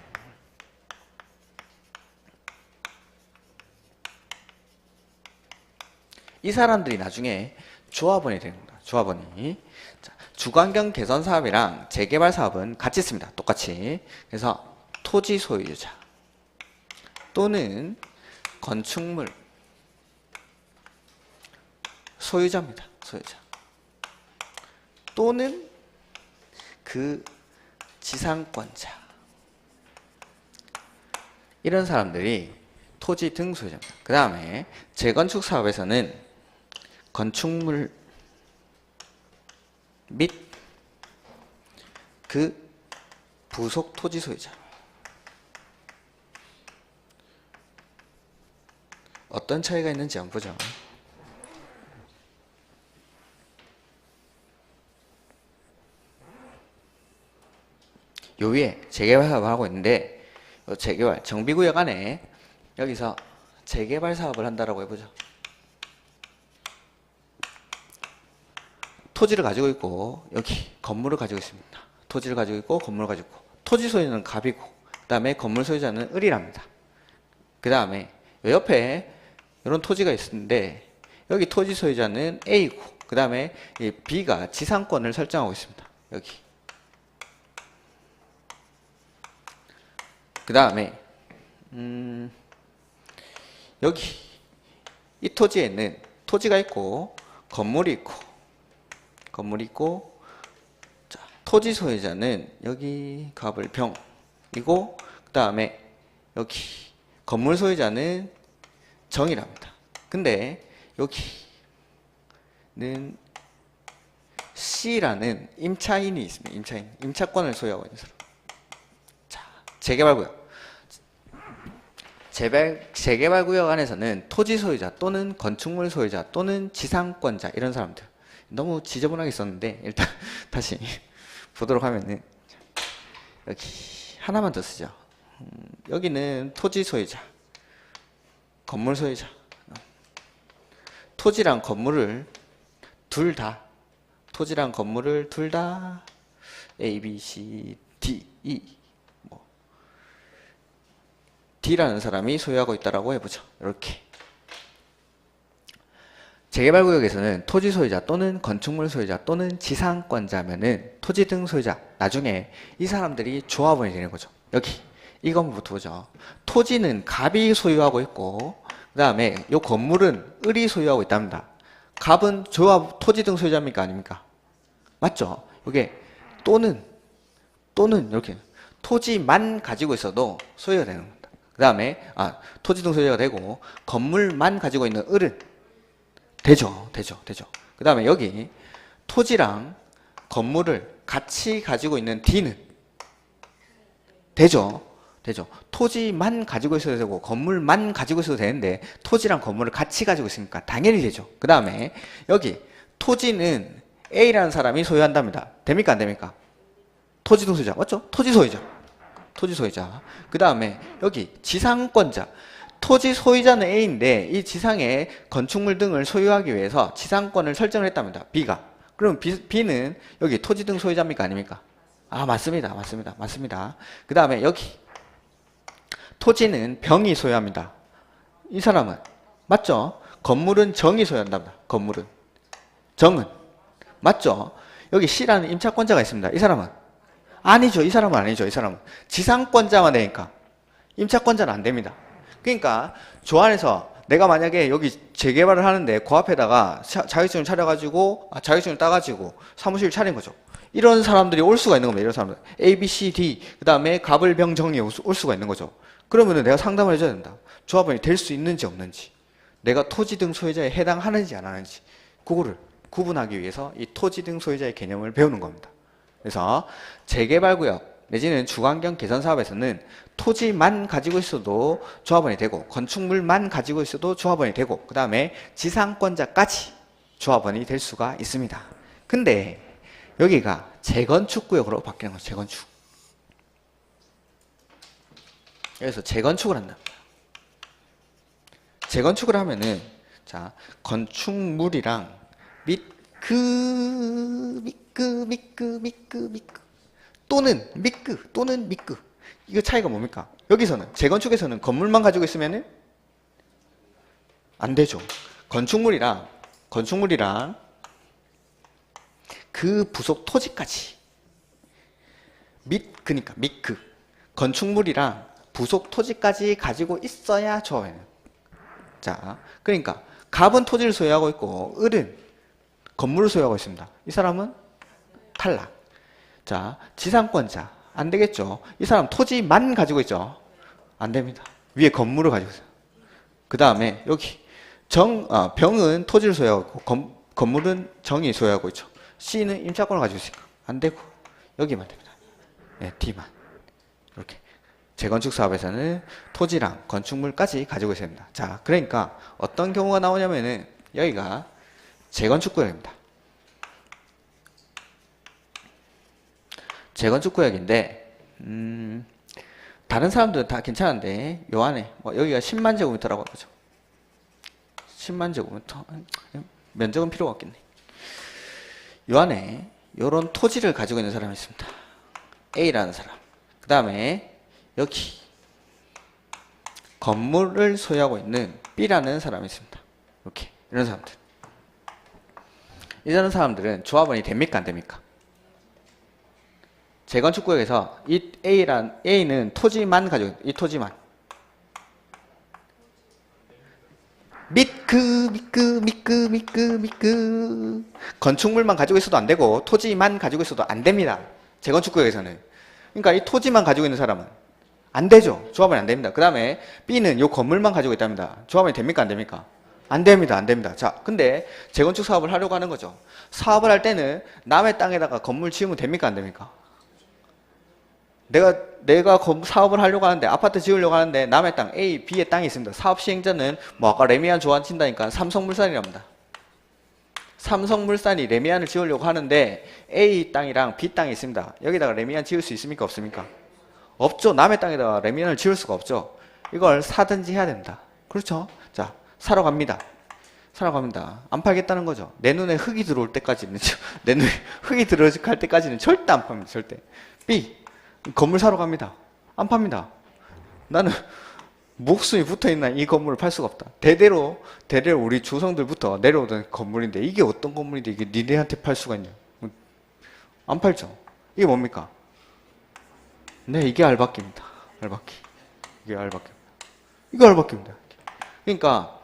이 사람들이 나중에 조합원이 되는 겁니다. 조합원이. 자, 주거환경 개선 사업이랑 재개발 사업은 같이 씁니다. 똑같이. 그래서 토지 소유자 또는 건축물 소유자입니다. 소유자. 또는 그 지상권자. 이런 사람들이 토지 등 소유자입니다. 그 다음에 재건축 사업에서는 건축물 및 그 부속 토지 소유자. 어떤 차이가 있는지 한번 보죠. 요 위에 재개발 사업을 하고 있는데 재개발 정비구역 안에 여기서 재개발 사업을 한다라고 해보죠. 토지를 가지고 있고 여기 건물을 가지고 있습니다. 토지를 가지고 있고 건물을 가지고 있고 토지 소유자는 갑이고 그 다음에 건물 소유자는 을이랍니다. 그 다음에 옆에 이런 토지가 있는데 여기 토지 소유자는 A고 그 다음에 B가 지상권을 설정하고 있습니다. 여기 그 다음에 여기 이 토지에는 토지가 있고 건물이 있고 자, 토지 소유자는 여기 갑을 병이고 그 다음에 여기 건물 소유자는 정이랍니다. 근데 여기는 C라는 임차인이 있습니다. 임차권을 소유하고 있는 사람. 재개발구역. 재개발구역 안에서는 토지 소유자 또는 건축물 소유자 또는 지상권자 이런 사람들 너무 지저분하게 썼는데 일단 다시 보도록 하면은 여기 하나만 더 쓰죠. 여기는 토지 소유자, 건물 소유자. 토지랑 건물을 둘 다 A, B, C, D, E 뭐 D라는 사람이 소유하고 있다라고 해보죠. 이렇게. 재개발구역에서는 토지 소유자 또는 건축물 소유자 또는 지상권자면은 토지 등 소유자, 나중에 이 사람들이 조합원이 되는 거죠. 여기 이거 한번 보죠. 토지는 갑이 소유하고 있고 그 다음에 이 건물은 을이 소유하고 있답니다. 갑은 조합 토지 등 소유자입니까 아닙니까? 맞죠? 이게 또는 이렇게 토지만 가지고 있어도 소유가 되는 겁니다. 그 다음에 토지 등 소유자가 되고 건물만 가지고 있는 을은 되죠. 그 다음에 여기 토지랑 건물을 같이 가지고 있는 D는 되죠. 토지만 가지고 있어도 되고 건물만 가지고 있어도 되는데 토지랑 건물을 같이 가지고 있으니까 당연히 되죠. 그 다음에 여기 토지는 A라는 사람이 소유한답니다. 됩니까 안 됩니까? 토지 등 소유자 맞죠? 토지 소유자. 그 다음에 여기 지상권자. 토지 소유자는 A인데 이 지상에 건축물 등을 소유하기 위해서 지상권을 설정을 했답니다. B가. 그럼 B는 여기 토지 등 소유자입니까 아닙니까? 맞습니다. 그 다음에 여기 토지는 병이 소유합니다. 이 사람은 맞죠? 건물은 정이 소유한답니다. 건물은 정은 맞죠? 여기 C라는 임차권자가 있습니다. 이 사람은 아니죠. 이 사람은 지상권자만 되니까 임차권자는 안 됩니다. 그러니까 조 안에서 내가 만약에 여기 재개발을 하는데 그 앞에다가 자격증을 차려가지고 자격증을 따가지고 사무실을 차린 거죠. 이런 사람들이 올 수가 있는 겁니다. 이런 사람들 A, B, C, D 그 다음에 갑을병정이 올 수가 있는 거죠. 그러면은 내가 상담을 해줘야 된다. 조합원이 될 수 있는지 없는지, 내가 토지 등 소유자에 해당하는지 안 하는지, 그거를 구분하기 위해서 이 토지 등 소유자의 개념을 배우는 겁니다. 그래서 재개발구역 내지는 주거환경 개선 사업에서는 토지만 가지고 있어도 조합원이 되고 건축물만 가지고 있어도 조합원이 되고 그 다음에 지상권자까지 조합원이 될 수가 있습니다. 근데 여기가 재건축구역으로 바뀌는 거죠. 재건축. 여기서 재건축을 한다. 재건축을 하면은 자 건축물이랑 미끄 또는 미끄 이거 차이가 뭡니까? 여기서는 재건축에서는 건물만 가지고 있으면은 안 되죠. 건축물이랑 그 부속 토지까지 그러니까 미끄 건축물이랑 부속 토지까지 가지고 있어야 조합원이에요. 자, 그러니까 갑은 토지를 소유하고 있고 을은 건물을 소유하고 있습니다. 이 사람은 탈락. 자, 지상권자 안 되겠죠. 이 사람 토지만 가지고 있죠. 안 됩니다. 위에 건물을 가지고 있어요. 그 다음에 여기 병은 토지를 소유하고 있고 건물은 정이 소유하고 있죠. C는 임차권을 가지고 있으니까 안 되고 여기만 됩니다. 네, D만. 이렇게 재건축 사업에서는 토지랑 건축물까지 가지고 있어야 됩니다. 자, 그러니까 어떤 경우가 나오냐면은 여기가 재건축 구역입니다. 재건축 구역인데 다른 사람들은 다 괜찮은데 요 안에 여기가 10만 제곱미터라고 하죠. 10만 제곱미터 면적은 필요가 없겠네. 요 안에 요런 토지를 가지고 있는 사람이 있습니다. A라는 사람. 그 다음에 여기 건물을 소유하고 있는 B라는 사람이 있습니다. 이렇게 이런 사람들. 이런 사람들은 조합원이 됩니까 안 됩니까? 재건축구역에서 이 A는 토지만 가지고 있어요. 이 토지만 미끄 건축물만 가지고 있어도 안 되고 토지만 가지고 있어도 안 됩니다. 재건축구역에서는. 그러니까 이 토지만 가지고 있는 사람은 안 되죠. 조합원이 안 됩니다. 그 다음에 B는 이 건물만 가지고 있답니다. 조합원이 됩니까 안 됩니까? 안 됩니다. 자, 근데 재건축 사업을 하려고 하는 거죠. 사업을 할 때는 남의 땅에다가 건물 지으면 됩니까 안 됩니까? 내가 사업을 하려고 하는데 아파트 지으려고 하는데 남의 땅 A, B의 땅이 있습니다. 사업 시행자는 아까 레미안 조안 친다니까 삼성물산이랍니다. 삼성물산이 레미안을 지으려고 하는데 A 땅이랑 B 땅이 있습니다. 여기다가 레미안 지을 수 있습니까? 없습니까? 없죠. 남의 땅에다가 레미안을 지을 수가 없죠. 이걸 사든지 해야 된다. 그렇죠? 자, 사러 갑니다. 사러 갑니다. 안 팔겠다는 거죠. 내 눈에 흙이 들어올 때까지는, 내 눈에 흙이 들어갈 때까지는 절대 안 팝니다. 절대. B, 건물 사러 갑니다. 안 팝니다. 나는 목숨이 붙어있는 이 건물을 팔 수가 없다. 대대로 우리 조상들부터 내려오던 건물인데 이게 어떤 건물인데 이게 니네한테 팔 수가 있냐. 안 팔죠. 이게 뭡니까? 네, 이게 알박기입니다. 알박기. 이게 알박기입니다. 이거 알박기입니다. 그러니까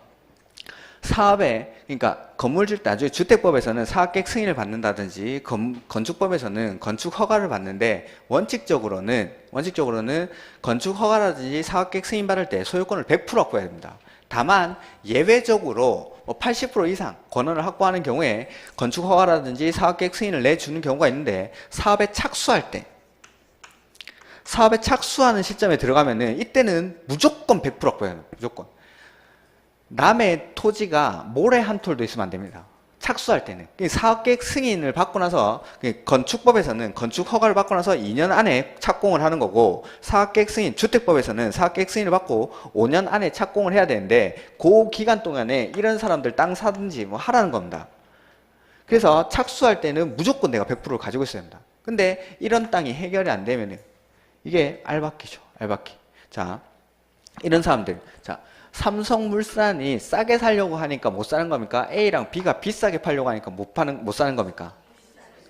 사업에, 그러니까 건물 질 때 나중에 주택법에서는 사업계획 승인을 받는다든지 건축법에서는 건축 허가를 받는데 원칙적으로는 건축 허가라든지 사업계획 승인 받을 때 소유권을 100% 확보해야 됩니다. 다만 예외적으로 80% 이상 권한을 확보하는 경우에 건축 허가라든지 사업계획 승인을 내주는 경우가 있는데 사업에 착수하는 시점에 들어가면은 이때는 무조건 100% 확보해야 돼요. 무조건. 남의 토지가 모래 한 톨도 있으면 안 됩니다. 착수할 때는. 사업계획 승인을 받고 나서 건축법에서는 건축 허가를 받고 나서 2년 안에 착공을 하는 거고 사업계획 승인, 주택법에서는 사업계획 승인을 받고 5년 안에 착공을 해야 되는데 그 기간 동안에 이런 사람들 땅 사든지 뭐 하라는 겁니다. 그래서 착수할 때는 무조건 내가 100%를 가지고 있어야 합니다. 근데 이런 땅이 해결이 안 되면은 이게 알박기죠. 알박기. 자, 이런 사람들. 자, 삼성물산이 싸게 살려고 하니까 못 사는 겁니까? A랑 B가 비싸게 팔려고 하니까 못 사는 겁니까?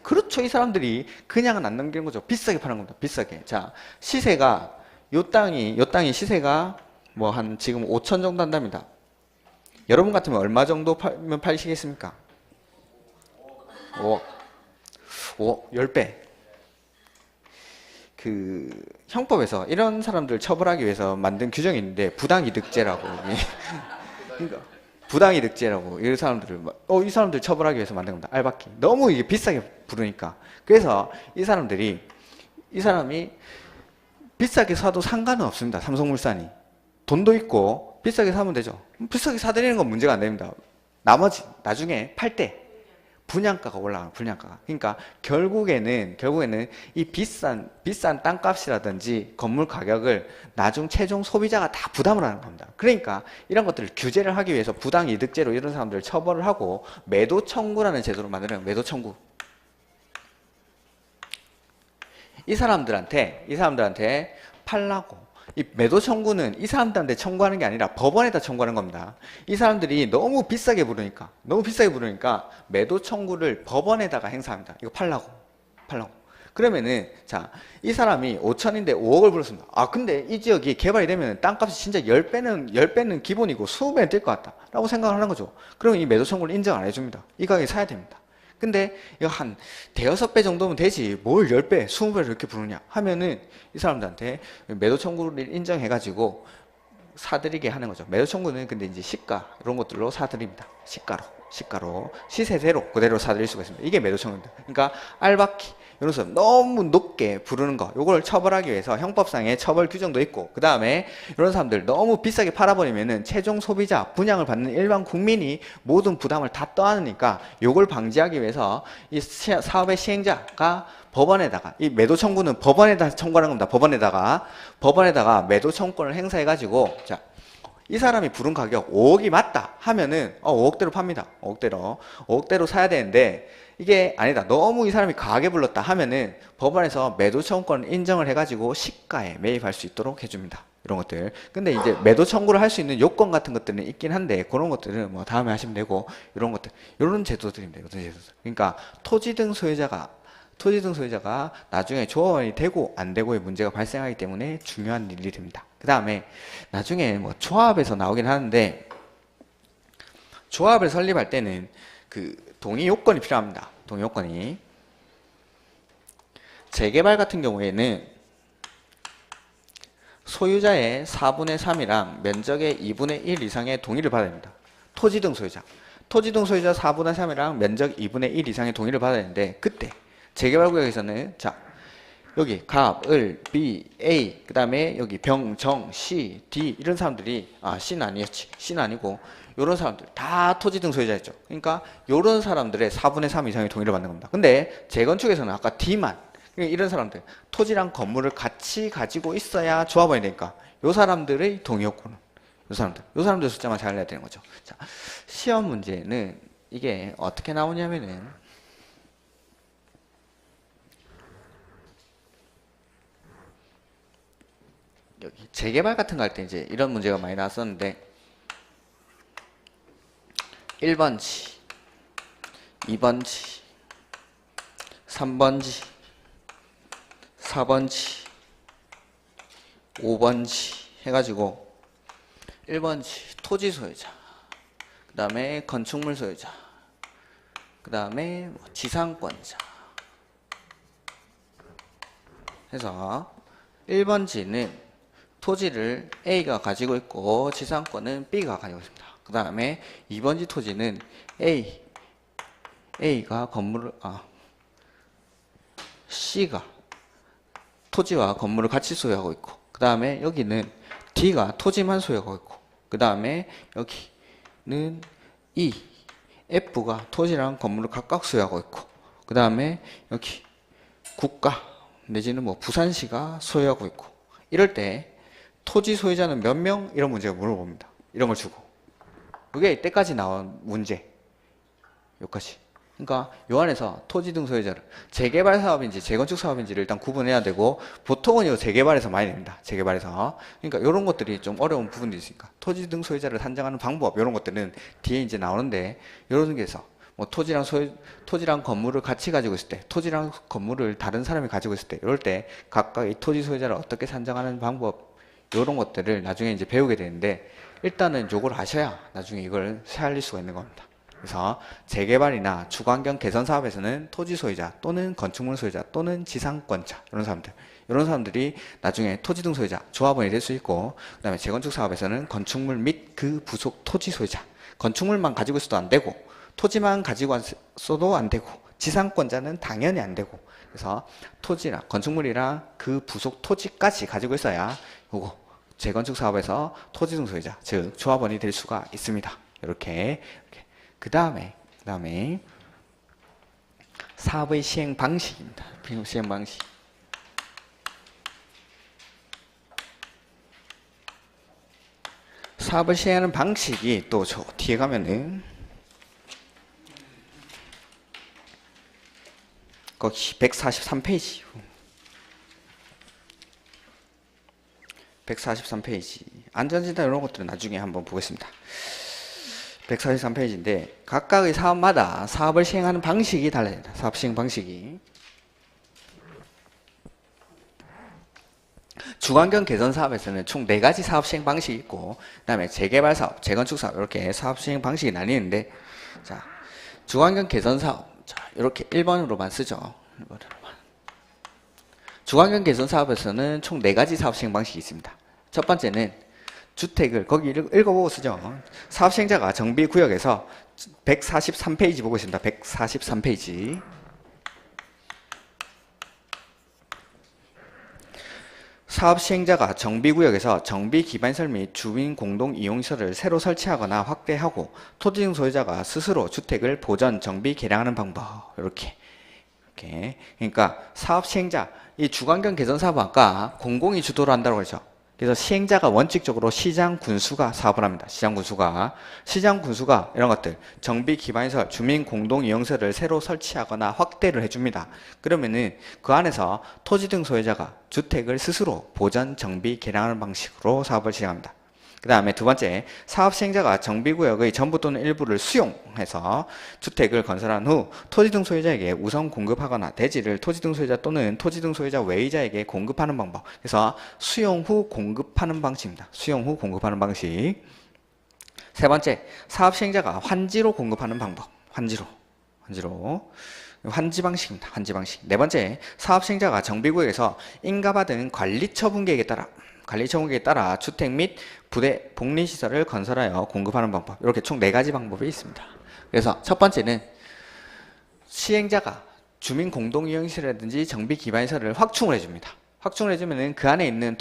그렇죠. 이 사람들이 그냥은 안 넘기는 거죠. 비싸게 파는 겁니다. 비싸게. 자, 시세가 요 땅이 시세가 뭐 한 지금 5천 정도 한답니다. 여러분 같으면 얼마 정도 팔면 팔시겠습니까? 10배. 그 형법에서 이런 사람들 처벌하기 위해서 만든 규정이 있는데 부당이득죄라고. 그러니까 부당이득죄라고 이 사람들을 이 사람들 처벌하기 위해서 만든 겁니다. 알박기. 너무 이게 비싸게 부르니까. 그래서 이 사람이 비싸게 사도 상관은 없습니다. 삼성물산이 돈도 있고 비싸게 사면 되죠. 비싸게 사드리는 건 문제가 안 됩니다. 나중에 팔 때 분양가가 올라가는 분양가가. 그러니까 결국에는 이 비싼 땅값이라든지 건물 가격을 나중 최종 소비자가 다 부담을 하는 겁니다. 그러니까 이런 것들을 규제를 하기 위해서 부당이득죄로 이런 사람들을 처벌을 하고 매도 청구라는 제도를 만드는 매도 청구. 이 사람들한테 팔라고. 이 매도 청구는 이 사람들한테 청구하는 게 아니라 법원에다 청구하는 겁니다. 이 사람들이 너무 비싸게 부르니까 매도 청구를 법원에다가 행사합니다. 이거 팔라고. 그러면은 자, 이 사람이 5천인데 5억을 불렀습니다. 아, 근데 이 지역이 개발이 되면 땅값이 진짜 10배는 기본이고 20배는 뛸 것 같다 라고 생각을 하는 거죠. 그러면 이 매도 청구를 인정 안 해줍니다. 이 가격에 사야 됩니다. 근데 이거 한 대여섯 배 정도면 되지 뭘 10배, 20배를 이렇게 부르냐 하면은 이 사람들한테 매도 청구를 인정해가지고 사드리게 하는 거죠. 매도 청구는 근데 이제 시가 이런 것들로 사드립니다. 시가로 시세대로 그대로 사드릴 수가 있습니다. 이게 매도 청구입니다. 그러니까 알박기 이런 것 너무 높게 부르는 거, 요걸 처벌하기 위해서 형법상의 처벌 규정도 있고, 그 다음에 이런 사람들 너무 비싸게 팔아버리면은 최종 소비자, 분양을 받는 일반 국민이 모든 부담을 다 떠안으니까 요걸 방지하기 위해서 이 사업의 시행자가 법원에다가, 이 매도 청구는 법원에다 청구하는 겁니다. 법원에다가 매도 청구권을 행사해가지고, 자, 이 사람이 부른 가격 5억이 맞다 하면은 5억대로 팝니다. 5억대로 사야 되는데 이게 아니다, 너무 이 사람이 과하게 불렀다 하면은 법원에서 매도 청구권을 인정을 해가지고 시가에 매입할 수 있도록 해줍니다. 이런 것들. 근데 이제 매도 청구를 할 수 있는 요건 같은 것들은 있긴 한데 그런 것들은 뭐 다음에 하시면 되고, 이런 것들, 이런 제도들입니다. 이런 제도들. 그러니까 토지 등 소유자가 나중에 조합원이 되고 안 되고의 문제가 발생하기 때문에 중요한 일이 됩니다. 그 다음에 나중에 뭐 조합에서 나오긴 하는데, 조합을 설립할 때는 그 동의 요건이 필요합니다. 동의 요건이. 재개발 같은 경우에는 소유자의 4분의 3이랑 면적의 2분의 1 이상의 동의를 받아야 됩니다. 토지 등 소유자 4분의 3이랑 면적 2분의 1 이상의 동의를 받아야 되는데, 그때 재개발구역에서는 자, 여기 갑, 을, 비, A, 그 다음에 여기 병, 정, 시, D 이런 사람들이 C는 아니었지. C는 아니고 요런 사람들 다 토지 등 소유자였죠. 그러니까 요런 사람들의 4분의 3 이상의 동의를 받는 겁니다. 근데 재건축에서는 아까 D만 이런 사람들 토지랑 건물을 같이 가지고 있어야 조합원이 되니까 요 사람들의 동의 요건은 요 사람들 숫자만 잘 내야 되는 거죠. 자, 시험 문제는 이게 어떻게 나오냐면은 여기 재개발 같은 거 할 때 이제 이런 문제가 많이 나왔었는데 1번지, 2번지, 3번지, 4번지, 5번지 해가지고 1번지 토지 소유자, 그 다음에 건축물 소유자, 그 다음에 지상권자 해서 1번지는 토지를 A가 가지고 있고 지상권은 B가 가지고 있습니다. 그 다음에 2번지 토지는 A가 건물을 C가 토지와 건물을 같이 소유하고 있고 그 다음에 여기는 D가 토지만 소유하고 있고 그 다음에 여기는 F가 토지랑 건물을 각각 소유하고 있고 그 다음에 여기 국가 내지는 뭐 부산시가 소유하고 있고 이럴 때 토지 소유자는 몇 명? 이런 문제가 물어봅니다. 이런 걸 주고 그게 이때까지 나온 문제 여기까지. 그러니까 요 안에서 토지 등 소유자를 재개발 사업인지 재건축 사업인지를 일단 구분해야 되고 보통은 이 재개발에서 많이 냅니다. 재개발에서. 그러니까 이런 것들이 좀 어려운 부분들이 있으니까 토지 등 소유자를 산정하는 방법 이런 것들은 뒤에 이제 나오는데 이런 게서 뭐 토지랑 건물을 같이 가지고 있을 때 토지랑 건물을 다른 사람이 가지고 있을 때 이럴 때 각각 이 토지 소유자를 어떻게 산정하는 방법 이런 것들을 나중에 이제 배우게 되는데 일단은 요걸 아셔야 나중에 이걸 헤아릴 수가 있는 겁니다. 그래서 재개발이나 주거환경 개선 사업에서는 토지 소유자 또는 건축물 소유자 또는 지상권자 이런 사람들이 나중에 토지 등 소유자 조합원이 될 수 있고 그 다음에 재건축 사업에서는 건축물 및 그 부속 토지 소유자 건축물만 가지고 있어도 안 되고 토지만 가지고 있어도 안 되고 지상권자는 당연히 안 되고 그래서 토지랑 건축물이랑 그 부속 토지까지 가지고 있어야 요거 재건축 사업에서 토지 등 소유자 즉 조합원이 될 수가 있습니다. 이렇게 그 다음에 사업의 시행 방식입니다. 시행 방식. 사업을 시행하는 방식이 또 저 뒤에 가면은 거기 143페이지 143페이지 안전진단 이런 것들은 나중에 한번 보겠습니다. 143페이지인데 각각의 사업마다 사업을 시행하는 방식이 달라집니다. 사업 시행 방식이 주거환경 개선 사업에서는 총 4가지 사업 시행 방식이 있고 그 다음에 재개발 사업, 재건축 사업 이렇게 사업 시행 방식이 나뉘는데 자 주거환경 개선 사업 자 이렇게 1번으로만 쓰죠. 1번으로만. 주거환경 개선 사업에서는 총 4가지 사업 시행 방식이 있습니다. 첫 번째는 주택을 거기 읽어보고 쓰죠. 사업 시행자가 정비구역에서 143페이지 보고 있습니다. 143페이지 사업 시행자가 정비구역에서 정비기반시설 및 주민 공동 이용시설을 새로 설치하거나 확대하고 토지 등 소유자가 스스로 주택을 보전, 정비, 개량하는 방법 이렇게 그러니까 사업 시행자 이 주거환경 개선 사업은 아까 공공이 주도를 한다고 그러죠. 그래서 시행자가 원칙적으로 시장 군수가 사업을 합니다. 시장 군수가 이런 것들 정비 기반시설, 주민 공동 이용시설을 새로 설치하거나 확대를 해줍니다. 그러면은 그 안에서 토지 등 소유자가 주택을 스스로 보전, 정비, 개량하는 방식으로 사업을 시행합니다. 그 다음에 두 번째, 사업 시행자가 정비구역의 전부 또는 일부를 수용해서 주택을 건설한 후 토지 등 소유자에게 우선 공급하거나 대지를 토지 등 소유자 또는 토지 등 소유자 외의자에게 공급하는 방법. 그래서 수용 후 공급하는 방식입니다. 수용 후 공급하는 방식. 세 번째, 사업 시행자가 환지로 공급하는 방법. 환지 방식입니다. 환지 방식. 네 번째, 사업 시행자가 정비구역에서 인가받은 관리처분계획에 따라 주택 및 부대, 복리시설을 건설하여 공급하는 방법. 이렇게 총 4가지 방법이 있습니다. 그래서 첫 번째는 시행자가 주민 공동이용시설이라든지 정비 기반시설을 확충을 해줍니다. 확충을 해주면은 그 안에 있는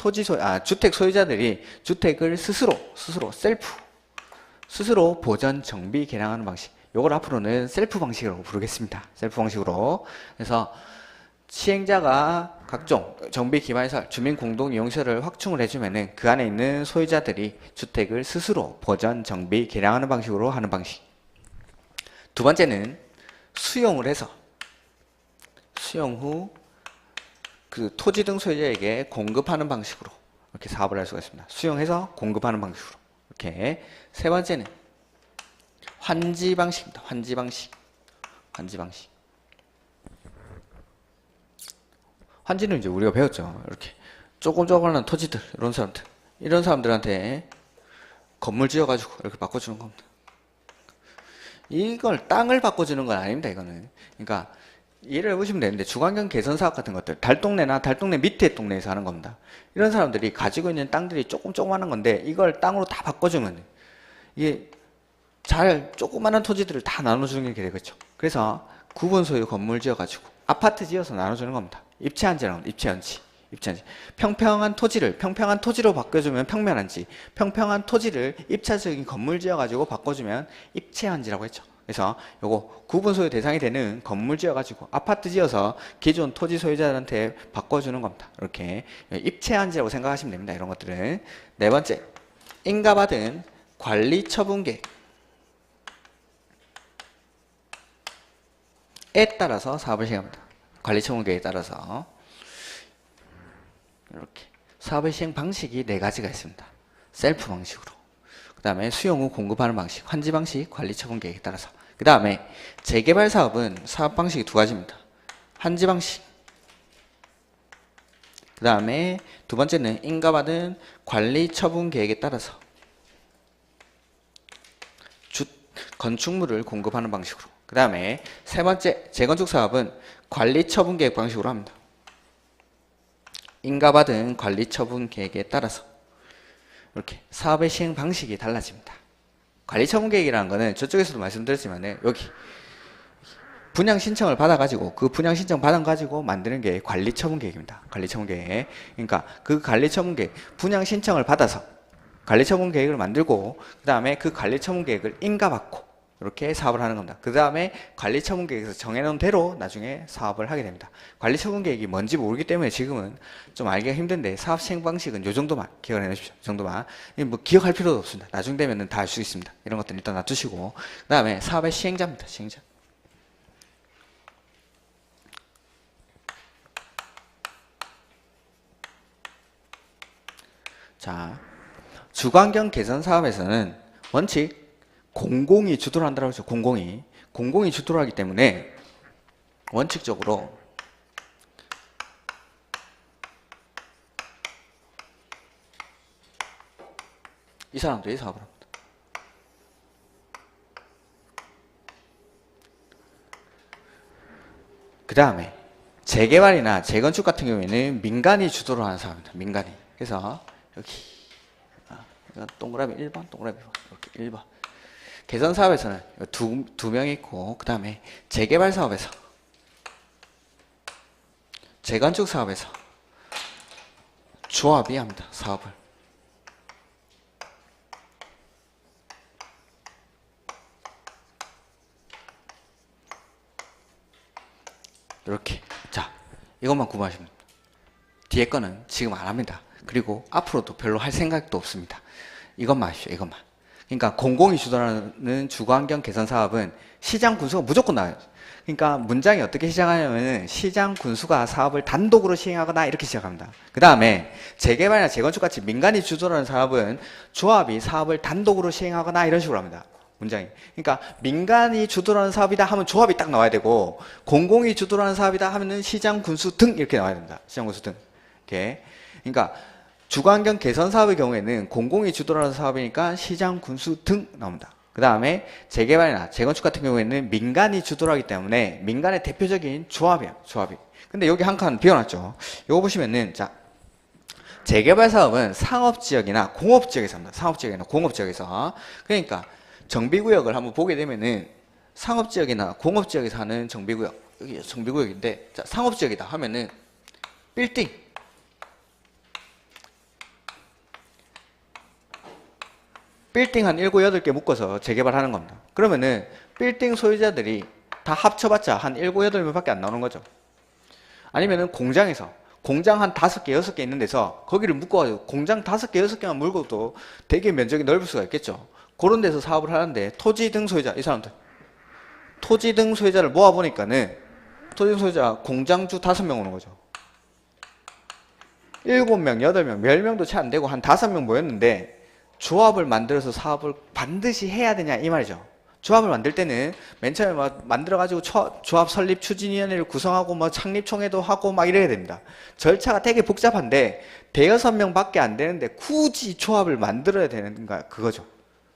주택 소유자들이 주택을 스스로 스스로 보전, 정비, 개량하는 방식. 요걸 앞으로는 셀프 방식으로 부르겠습니다. 셀프 방식으로. 그래서 시행자가 각종 정비 기반시설, 주민 공동 이용시설을 확충을 해주면은 그 안에 있는 소유자들이 주택을 스스로 보전, 정비, 개량하는 방식으로 하는 방식. 두 번째는 수용을 해서 수용 후 그 토지 등 소유자에게 공급하는 방식으로 이렇게 사업을 할 수가 있습니다. 수용해서 공급하는 방식으로. 이렇게. 세 번째는 환지 방식입니다. 환지 방식. 환지 방식. 환지는 이제 우리가 배웠죠. 이렇게 조그마한 토지들, 이런 사람들한테 건물 지어가지고 이렇게 바꿔주는 겁니다. 이걸 땅을 바꿔주는 건 아닙니다. 이거는. 그러니까 예를 보시면 되는데 주거환경 개선 사업 같은 것들, 달동네나 달동네 밑에 동네에서 하는 겁니다. 이런 사람들이 가지고 있는 땅들이 조그마한 건데 이걸 땅으로 다 바꿔주면 이게 잘 조그마한 토지들을 다 나눠주는 게 되겠죠. 그래서 구분 소유 건물 지어가지고 아파트 지어서 나눠주는 겁니다. 입체한지라는 겁니다. 입체한지. 평평한 토지로 바꿔주면 평면한지, 평평한 토지를 입체적인 건물 지어가지고 바꿔주면 입체한지라고 했죠. 그래서 요거 구분 소유 대상이 되는 건물 지어가지고 아파트 지어서 기존 토지 소유자들한테 바꿔주는 겁니다. 이렇게 입체한지라고 생각하시면 됩니다. 이런 것들은. 네 번째, 인가받은 관리 처분 계획. 에 따라서 사업을 시행합니다. 관리 처분 계획에 따라서. 이렇게 사업의 시행 방식이 네 가지가 있습니다. 셀프 방식으로. 그 다음에 수용 후 공급하는 방식, 환지 방식, 관리 처분 계획에 따라서. 그 다음에 재개발 사업은 사업 방식이 두 가지입니다. 환지 방식. 그 다음에 두 번째는 인가받은 관리 처분 계획에 따라서 건축물을 공급하는 방식으로. 그 다음에 세 번째 재건축 사업은 관리 처분 계획 방식으로 합니다. 인가받은 관리 처분 계획에 따라서 이렇게 사업의 시행 방식이 달라집니다. 관리 처분 계획이라는 거는 저쪽에서도 말씀드렸지만 여기 분양 신청을 받아가지고 그 분양 신청 받아가지고 만드는 게 관리 처분 계획입니다. 관리 처분 계획. 그러니까 그 관리 처분 계획, 분양 신청을 받아서 관리 처분 계획을 만들고 그 다음에 그 관리 처분 계획을 인가받고 이렇게 사업을 하는 겁니다. 그 다음에 관리 처분 계획에서 정해놓은 대로 나중에 사업을 하게 됩니다. 관리 처분 계획이 뭔지 모르기 때문에 지금은 좀 알기가 힘든데 사업 시행 방식은 요 정도만 기억을 해놓으십시오. 정도만. 뭐 기억할 필요도 없습니다. 나중 되면은 다 알 수 있습니다. 이런 것들은 일단 놔두시고. 그 다음에 사업의 시행자입니다. 시행자. 자, 주거환경 개선 사업에서는 원칙 공공이 주도를 한다고 했죠. 공공이 주도를 하기 때문에 원칙적으로 이 사람들이 사업을 합니다. 그 다음에 재개발이나 재건축 같은 경우에는 민간이 주도를 하는 사업입니다. 민간이. 그래서 여기 동그라미 1번, 동그라미 2번, 이렇게 1번. 개선 사업에서는 두 명이 있고, 그 다음에 재개발 사업에서, 재건축 사업에서 조합이 합니다. 사업을. 이렇게. 자, 이것만 구분하시면 됩니다. 뒤에 거는 지금 안 합니다. 그리고 앞으로도 별로 할 생각도 없습니다. 이것만 하십시오. 이것만. 그러니까 공공이 주도하는 주거환경 개선 사업은 시장 군수가 무조건 나와요. 그러니까 문장이 어떻게 시작하냐면은 시장 군수가 사업을 단독으로 시행하거나 이렇게 시작합니다. 그 다음에 재개발이나 재건축 같이 민간이 주도하는 사업은 조합이 사업을 단독으로 시행하거나 이런 식으로 합니다. 문장이. 그러니까 민간이 주도하는 사업이다 하면 조합이 딱 나와야 되고 공공이 주도하는 사업이다 하면은 시장 군수 등 이렇게 나와야 됩니다. 시장 군수 등. 이렇게. 그러니까 주거환경 개선 사업의 경우에는 공공이 주도하는 사업이니까 시장 군수 등 나옵니다. 그 다음에 재개발이나 재건축 같은 경우에는 민간이 주도를 하기 때문에 민간의 대표적인 조합이에요. 조합이. 근데 여기 한 칸 비워놨죠. 이거 보시면은 자 재개발 사업은 상업지역이나 공업지역에서 합니다. 상업지역이나 공업지역에서. 그러니까 정비구역을 한번 보게 되면은 상업지역이나 공업지역에서 하는 정비구역, 여기 정비구역인데 자 상업지역이다 하면은 빌딩, 빌딩 한 7, 8개 묶어서 재개발하는 겁니다. 그러면은 빌딩 소유자들이 다 합쳐봤자 한 7, 8명밖에 안 나오는 거죠. 아니면은 공장에서 공장 한 5개, 6개 있는 데서 거기를 묶어가지고 공장 5개, 6개만 물고도 되게 면적이 넓을 수가 있겠죠. 그런 데서 사업을 하는데 토지 등 소유자, 이 사람들 토지 등 소유자를 모아보니까는 토지 등 소유자 공장주 5명 오는 거죠. 7명, 8명, 10명도 채 안 되고 한 5명 모였는데 조합을 만들어서 사업을 반드시 해야 되냐 이 말이죠. 조합을 만들 때는 맨 처음에 막 만들어가지고 조합 설립 추진위원회를 구성하고 뭐 창립총회도 하고 막 이래야 됩니다. 절차가 되게 복잡한데 대여섯 명밖에 안 되는데 굳이 조합을 만들어야 되는가 그거죠.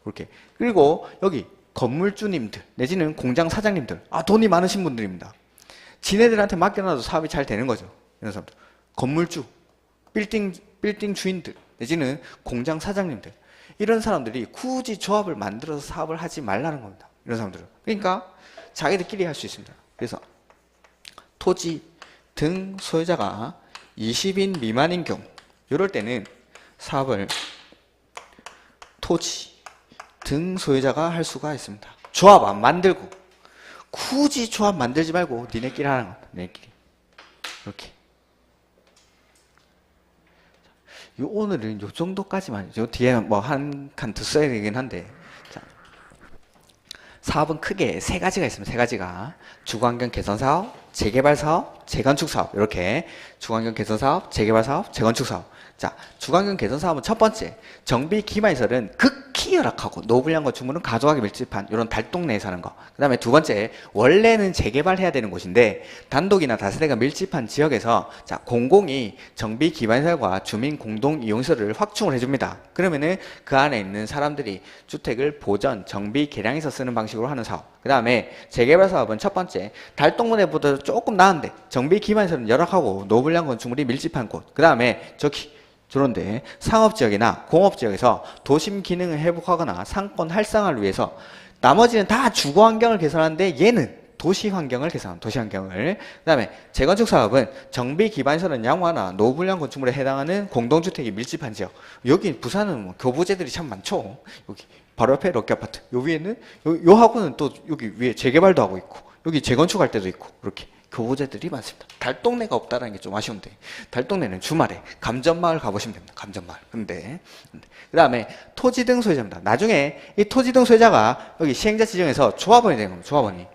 그렇게. 그리고 여기 건물주님들 내지는 공장 사장님들 돈이 많으신 분들입니다. 지네들한테 맡겨놔도 사업이 잘 되는 거죠. 이런 사람들. 건물주, 빌딩 주인들 내지는 공장 사장님들 이런 사람들이 굳이 조합을 만들어서 사업을 하지 말라는 겁니다. 이런 사람들은. 그러니까 자기들끼리 할 수 있습니다. 그래서 토지 등 소유자가 20인 미만인 경우 이럴 때는 사업을 토지 등 소유자가 할 수가 있습니다. 조합 안 만들고 굳이 조합 만들지 말고 니네끼리 하는 겁니다. 니네끼리. 이렇게. 오늘은 요 정도까지만, 요 뒤에 뭐 한 칸 더 써야 되긴 한데, 자, 사업은 크게 3가지가 있습니다. 3가지가. 주거환경 개선 사업, 재개발 사업, 재건축 사업. 이렇게 주거환경 개선 사업, 재개발 사업, 재건축 사업. 자, 주거환경 개선 사업은 첫 번째, 정비 기반시설은 극히 열악하고 노불량 건축물은 가족하게 밀집한 이런 달동네에 사는 거. 그 다음에 두 번째, 원래는 재개발해야 되는 곳인데 단독이나 다세대가 밀집한 지역에서 자, 공공이 정비 기반시설과 주민 공동 이용시설을 확충을 해줍니다. 그러면은 그 안에 있는 사람들이 주택을 보전, 정비, 개량해서 쓰는 방식으로 하는 사업. 그 다음에 재개발 사업은 첫 번째, 달동네보다 조금 나은데 정비 기반시설은 열악하고 노불량 건축물이 밀집한 곳. 그 다음에 저런데 상업지역이나 공업지역에서 도심 기능을 회복하거나 상권 활성화를 위해서 나머지는 다 주거환경을 개선하는데 얘는 도시환경을 개선한 도시환경을. 그 다음에 재건축 사업은 정비 기반시설은 양호하나 노불량 건축물에 해당하는 공동주택이 밀집한 지역. 여기 부산은 뭐 교부제들이 참 많죠. 여기 바로 옆에 럭키아파트. 요 위에는 요 하고는 또 여기 위에 재개발도 하고 있고 여기 재건축할 때도 있고 그렇게 교부제들이 많습니다. 달동네가 없다는 게 좀 아쉬운데 달동네는 주말에 감전마을 가보시면 됩니다. 감전마을. 근데 그 다음에 토지 등 소유자입니다. 나중에 이 토지 등 소유자가 여기 시행자 지정에서 조합원이 되는 겁니다.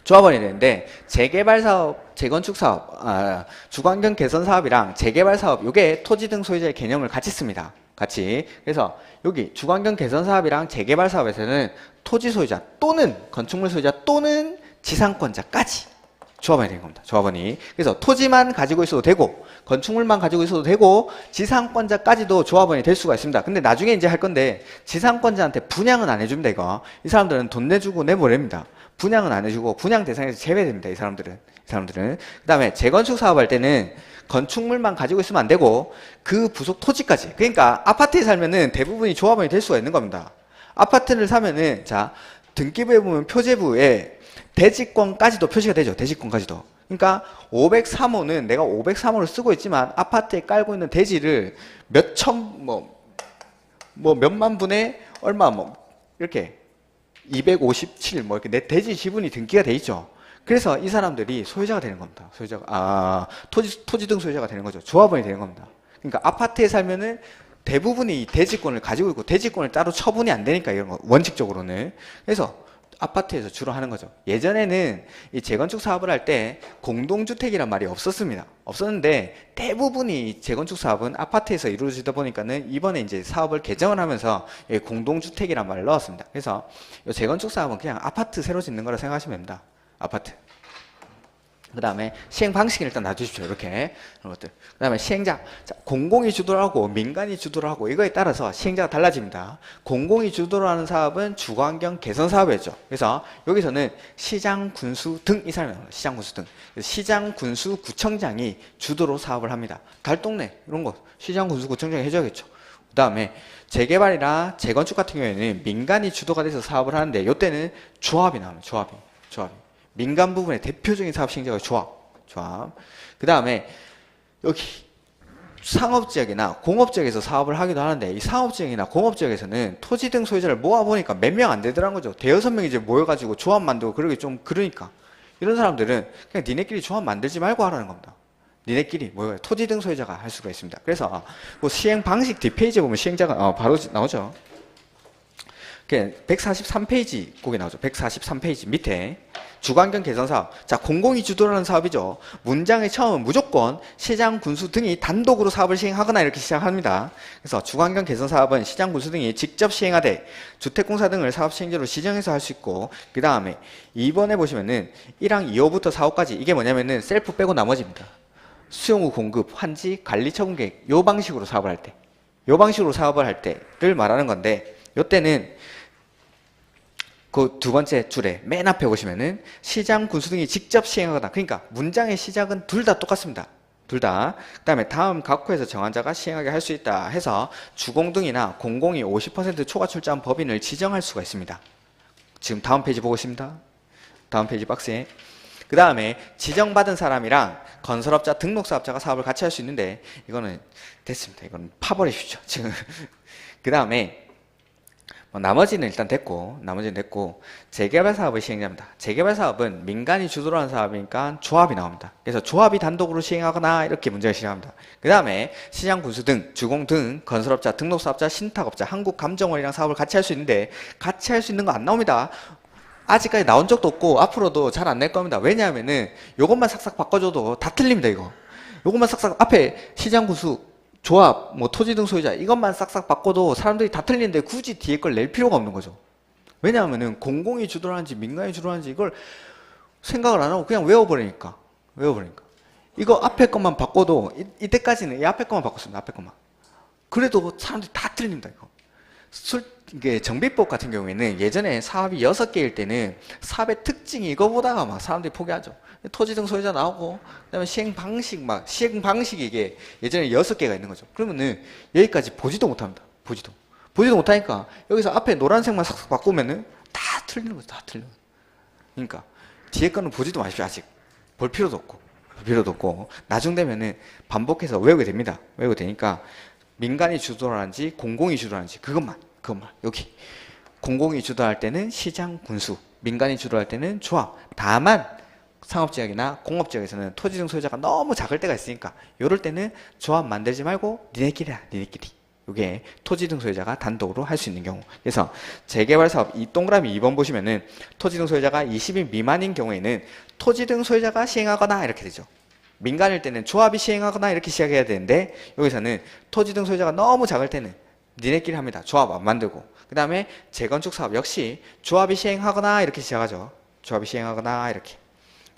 조합원이 되는데 재개발 사업, 재건축 사업, 주거환경 개선 사업이랑 재개발 사업 요게 토지 등 소유자의 개념을 같이 씁니다. 같이. 그래서 여기 주거환경 개선 사업이랑 재개발 사업에서는 토지 소유자 또는 건축물 소유자 또는 지상권자까지 조합원이 되는 겁니다. 조합원이. 그래서 토지만 가지고 있어도 되고 건축물만 가지고 있어도 되고 지상권자까지도 조합원이 될 수가 있습니다. 근데 나중에 이제 할 건데 지상권자한테 분양은 안 해줍니다. 이거. 이 사람들은 돈 내주고 내보냅니다. 분양은 안 해주고 분양 대상에서 제외됩니다. 이 사람들은. 그 다음에 재건축 사업할 때는 건축물만 가지고 있으면 안 되고 그 부속 토지까지. 그러니까 아파트에 살면은 대부분이 조합원이 될 수가 있는 겁니다. 아파트를 사면은 자 등기부에 보면 표제부에 대지권까지도 표시가 되죠. 대지권까지도. 그러니까 503호는 내가 503호를 쓰고 있지만 아파트에 깔고 있는 대지를 몇천 몇만 분의 얼마 이렇게 257 이렇게 내 대지 지분이 등기가 돼 있죠. 그래서 이 사람들이 소유자가 되는 겁니다. 토지 등 소유자가 되는 거죠. 조합원이 되는 겁니다. 그러니까 아파트에 살면은 대부분이 대지권을 가지고 있고 대지권을 따로 처분이 안 되니까 이런 거 원칙적으로는. 그래서 아파트에서 주로 하는 거죠. 예전에는 이 재건축 사업을 할 때 공동주택이란 말이 없었습니다. 없었는데 대부분이 재건축 사업은 아파트에서 이루어지다 보니까는 이번에 이제 사업을 개정을 하면서 공동주택이란 말을 넣었습니다. 그래서 이 재건축 사업은 그냥 아파트 새로 짓는 거라 생각하시면 됩니다. 아파트. 그 다음에 시행 방식을 일단 놔주십시오. 이렇게. 그런 것들. 그 다음에 시행자. 자, 공공이 주도를 하고 민간이 주도를 하고 이거에 따라서 시행자가 달라집니다. 공공이 주도를 하는 사업은 주거환경 개선 사업이었죠. 그래서 여기서는 시장, 군수 등 이 사람이 나옵니다. 시장, 군수 등. 시장, 군수, 구청장이 주도로 사업을 합니다. 달동네 이런 거 시장, 군수, 구청장이 해줘야겠죠. 그 다음에 재개발이나 재건축 같은 경우에는 민간이 주도가 돼서 사업을 하는데 이때는 조합이 나옵니다. 조합이. 민간 부분의 대표적인 사업 시행자가 조합. 그 다음에 여기 상업지역이나 공업지역에서 사업을 하기도 하는데 이 상업지역이나 공업지역에서는 토지 등 소유자를 모아보니까 몇 명 안 되더라는 거죠. 대여섯 명이 이제 모여가지고 조합 만들고 그러기 좀 그러니까 이런 사람들은 그냥 니네끼리 조합 만들지 말고 하라는 겁니다. 니네끼리 모여 토지 등 소유자가 할 수가 있습니다. 그래서 그 시행 방식 뒷페이지에 보면 시행자가 바로 나오죠. 143페이지 거기 나오죠. 143페이지 밑에 주거환경 개선 사업. 자, 공공이 주도하는 사업이죠. 문장의 처음은 무조건 시장, 군수 등이 단독으로 사업을 시행하거나 이렇게 시작합니다. 그래서 주거환경 개선 사업은 시장, 군수 등이 직접 시행하되 주택공사 등을 사업 시행자로 지정해서 할 수 있고, 그 다음에 2번에 보시면은 1항 2호부터 4호까지 이게 뭐냐면은 셀프 빼고 나머지입니다. 수용후 공급, 환지, 관리 처분 계획 요 방식으로 사업을 할 때, 요 방식으로 사업을 할 때를 말하는 건데, 요때는 그 두 번째 줄에 맨 앞에 보시면은 시장, 군수 등이 직접 시행하거나, 그러니까 문장의 시작은 둘 다 똑같습니다. 둘 다. 그 다음에 다음 각호에서 정한자가 시행하게 할 수 있다 해서 주공 등이나 공공이 50% 초과 출자한 법인을 지정할 수가 있습니다. 지금 다음 페이지 보고 있습니다. 다음 페이지 박스에. 그 다음에 지정받은 사람이랑 건설업자, 등록사업자가 사업을 같이 할 수 있는데 이거는 됐습니다. 이거는 파버리십시오. 지금. 그 다음에 나머지는 일단 됐고, 재개발 사업의 시행자입니다. 재개발 사업은 민간이 주도로 하는 사업이니까 조합이 나옵니다. 그래서 조합이 단독으로 시행하거나 이렇게 문제가 시작합니다. 그 다음에 시장, 군수 등, 주공 등, 건설업자, 등록사업자, 신탁업자, 한국감정원이랑 사업을 같이 할 수 있는데 같이 할 수 있는 거 안 나옵니다. 아직까지 나온 적도 없고 앞으로도 잘 안 낼 겁니다. 왜냐하면은 요것만 싹싹 바꿔줘도 다 틀립니다. 요것만 싹싹 앞에 시장, 군수, 조합, 토지 등 소유자 이것만 싹싹 바꿔도 사람들이 다 틀리는데 굳이 뒤에 걸 낼 필요가 없는 거죠. 왜냐하면은 공공이 주도를 하는지 민간이 주도를 하는지 이걸 생각을 안 하고 그냥 외워버리니까. 이거 앞에 것만 바꿔도 이때까지는 이 앞에 것만 바꿨습니다. 앞에 것만. 그래도 사람들이 다 틀립니다. 이게 정비법 같은 경우에는 예전에 사업이 6개일 때는 사업의 특징이 이거보다가 막 사람들이 포기하죠. 토지 등 소유자 나오고, 그 다음에 시행 방식이 이게 예전에 6개가 있는 거죠. 그러면은 여기까지 보지도 못합니다. 보지도 못하니까 여기서 앞에 노란색만 싹싹 바꾸면은 다 틀리는 거죠. 다 틀리는 거죠. 그러니까 뒤에 거는 보지도 마십시오. 아직. 볼 필요도 없고. 나중 되면은 반복해서 외우게 됩니다. 외우게 되니까 민간이 주도하는지 공공이 주도하는지 그것만 여기 공공이 주도할 때는 시장, 군수, 민간이 주도할 때는 조합. 다만 상업지역이나 공업지역에서는 토지 등 소유자가 너무 작을 때가 있으니까 이럴 때는 조합 만들지 말고 니네끼리. 이게 토지 등 소유자가 단독으로 할 수 있는 경우. 그래서 재개발 사업 이 동그라미 2번 보시면은 토지 등 소유자가 20인 미만인 경우에는 토지 등 소유자가 시행하거나 이렇게 되죠. 민간일 때는 조합이 시행하거나 이렇게 시작해야 되는데 여기서는 토지 등 소유자가 너무 작을 때는 니네끼리 합니다. 조합 안 만들고. 그 다음에 재건축 사업 역시 조합이 시행하거나 이렇게 시작하죠. 조합이 시행하거나 이렇게.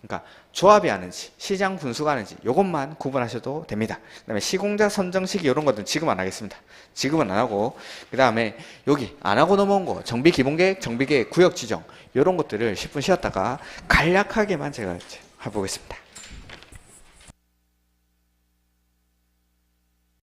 그러니까 조합이 하는지 시장, 군수가 하는지 이것만 구분하셔도 됩니다. 그 다음에 시공자 선정 시기 이런 것들은 지금 안 하겠습니다. 지금은 안 하고, 그 다음에 여기 안 하고 넘어온 거 정비 기본계획, 정비계획, 구역 지정 이런 것들을 10분 쉬었다가 간략하게만 제가 이제 해보겠습니다.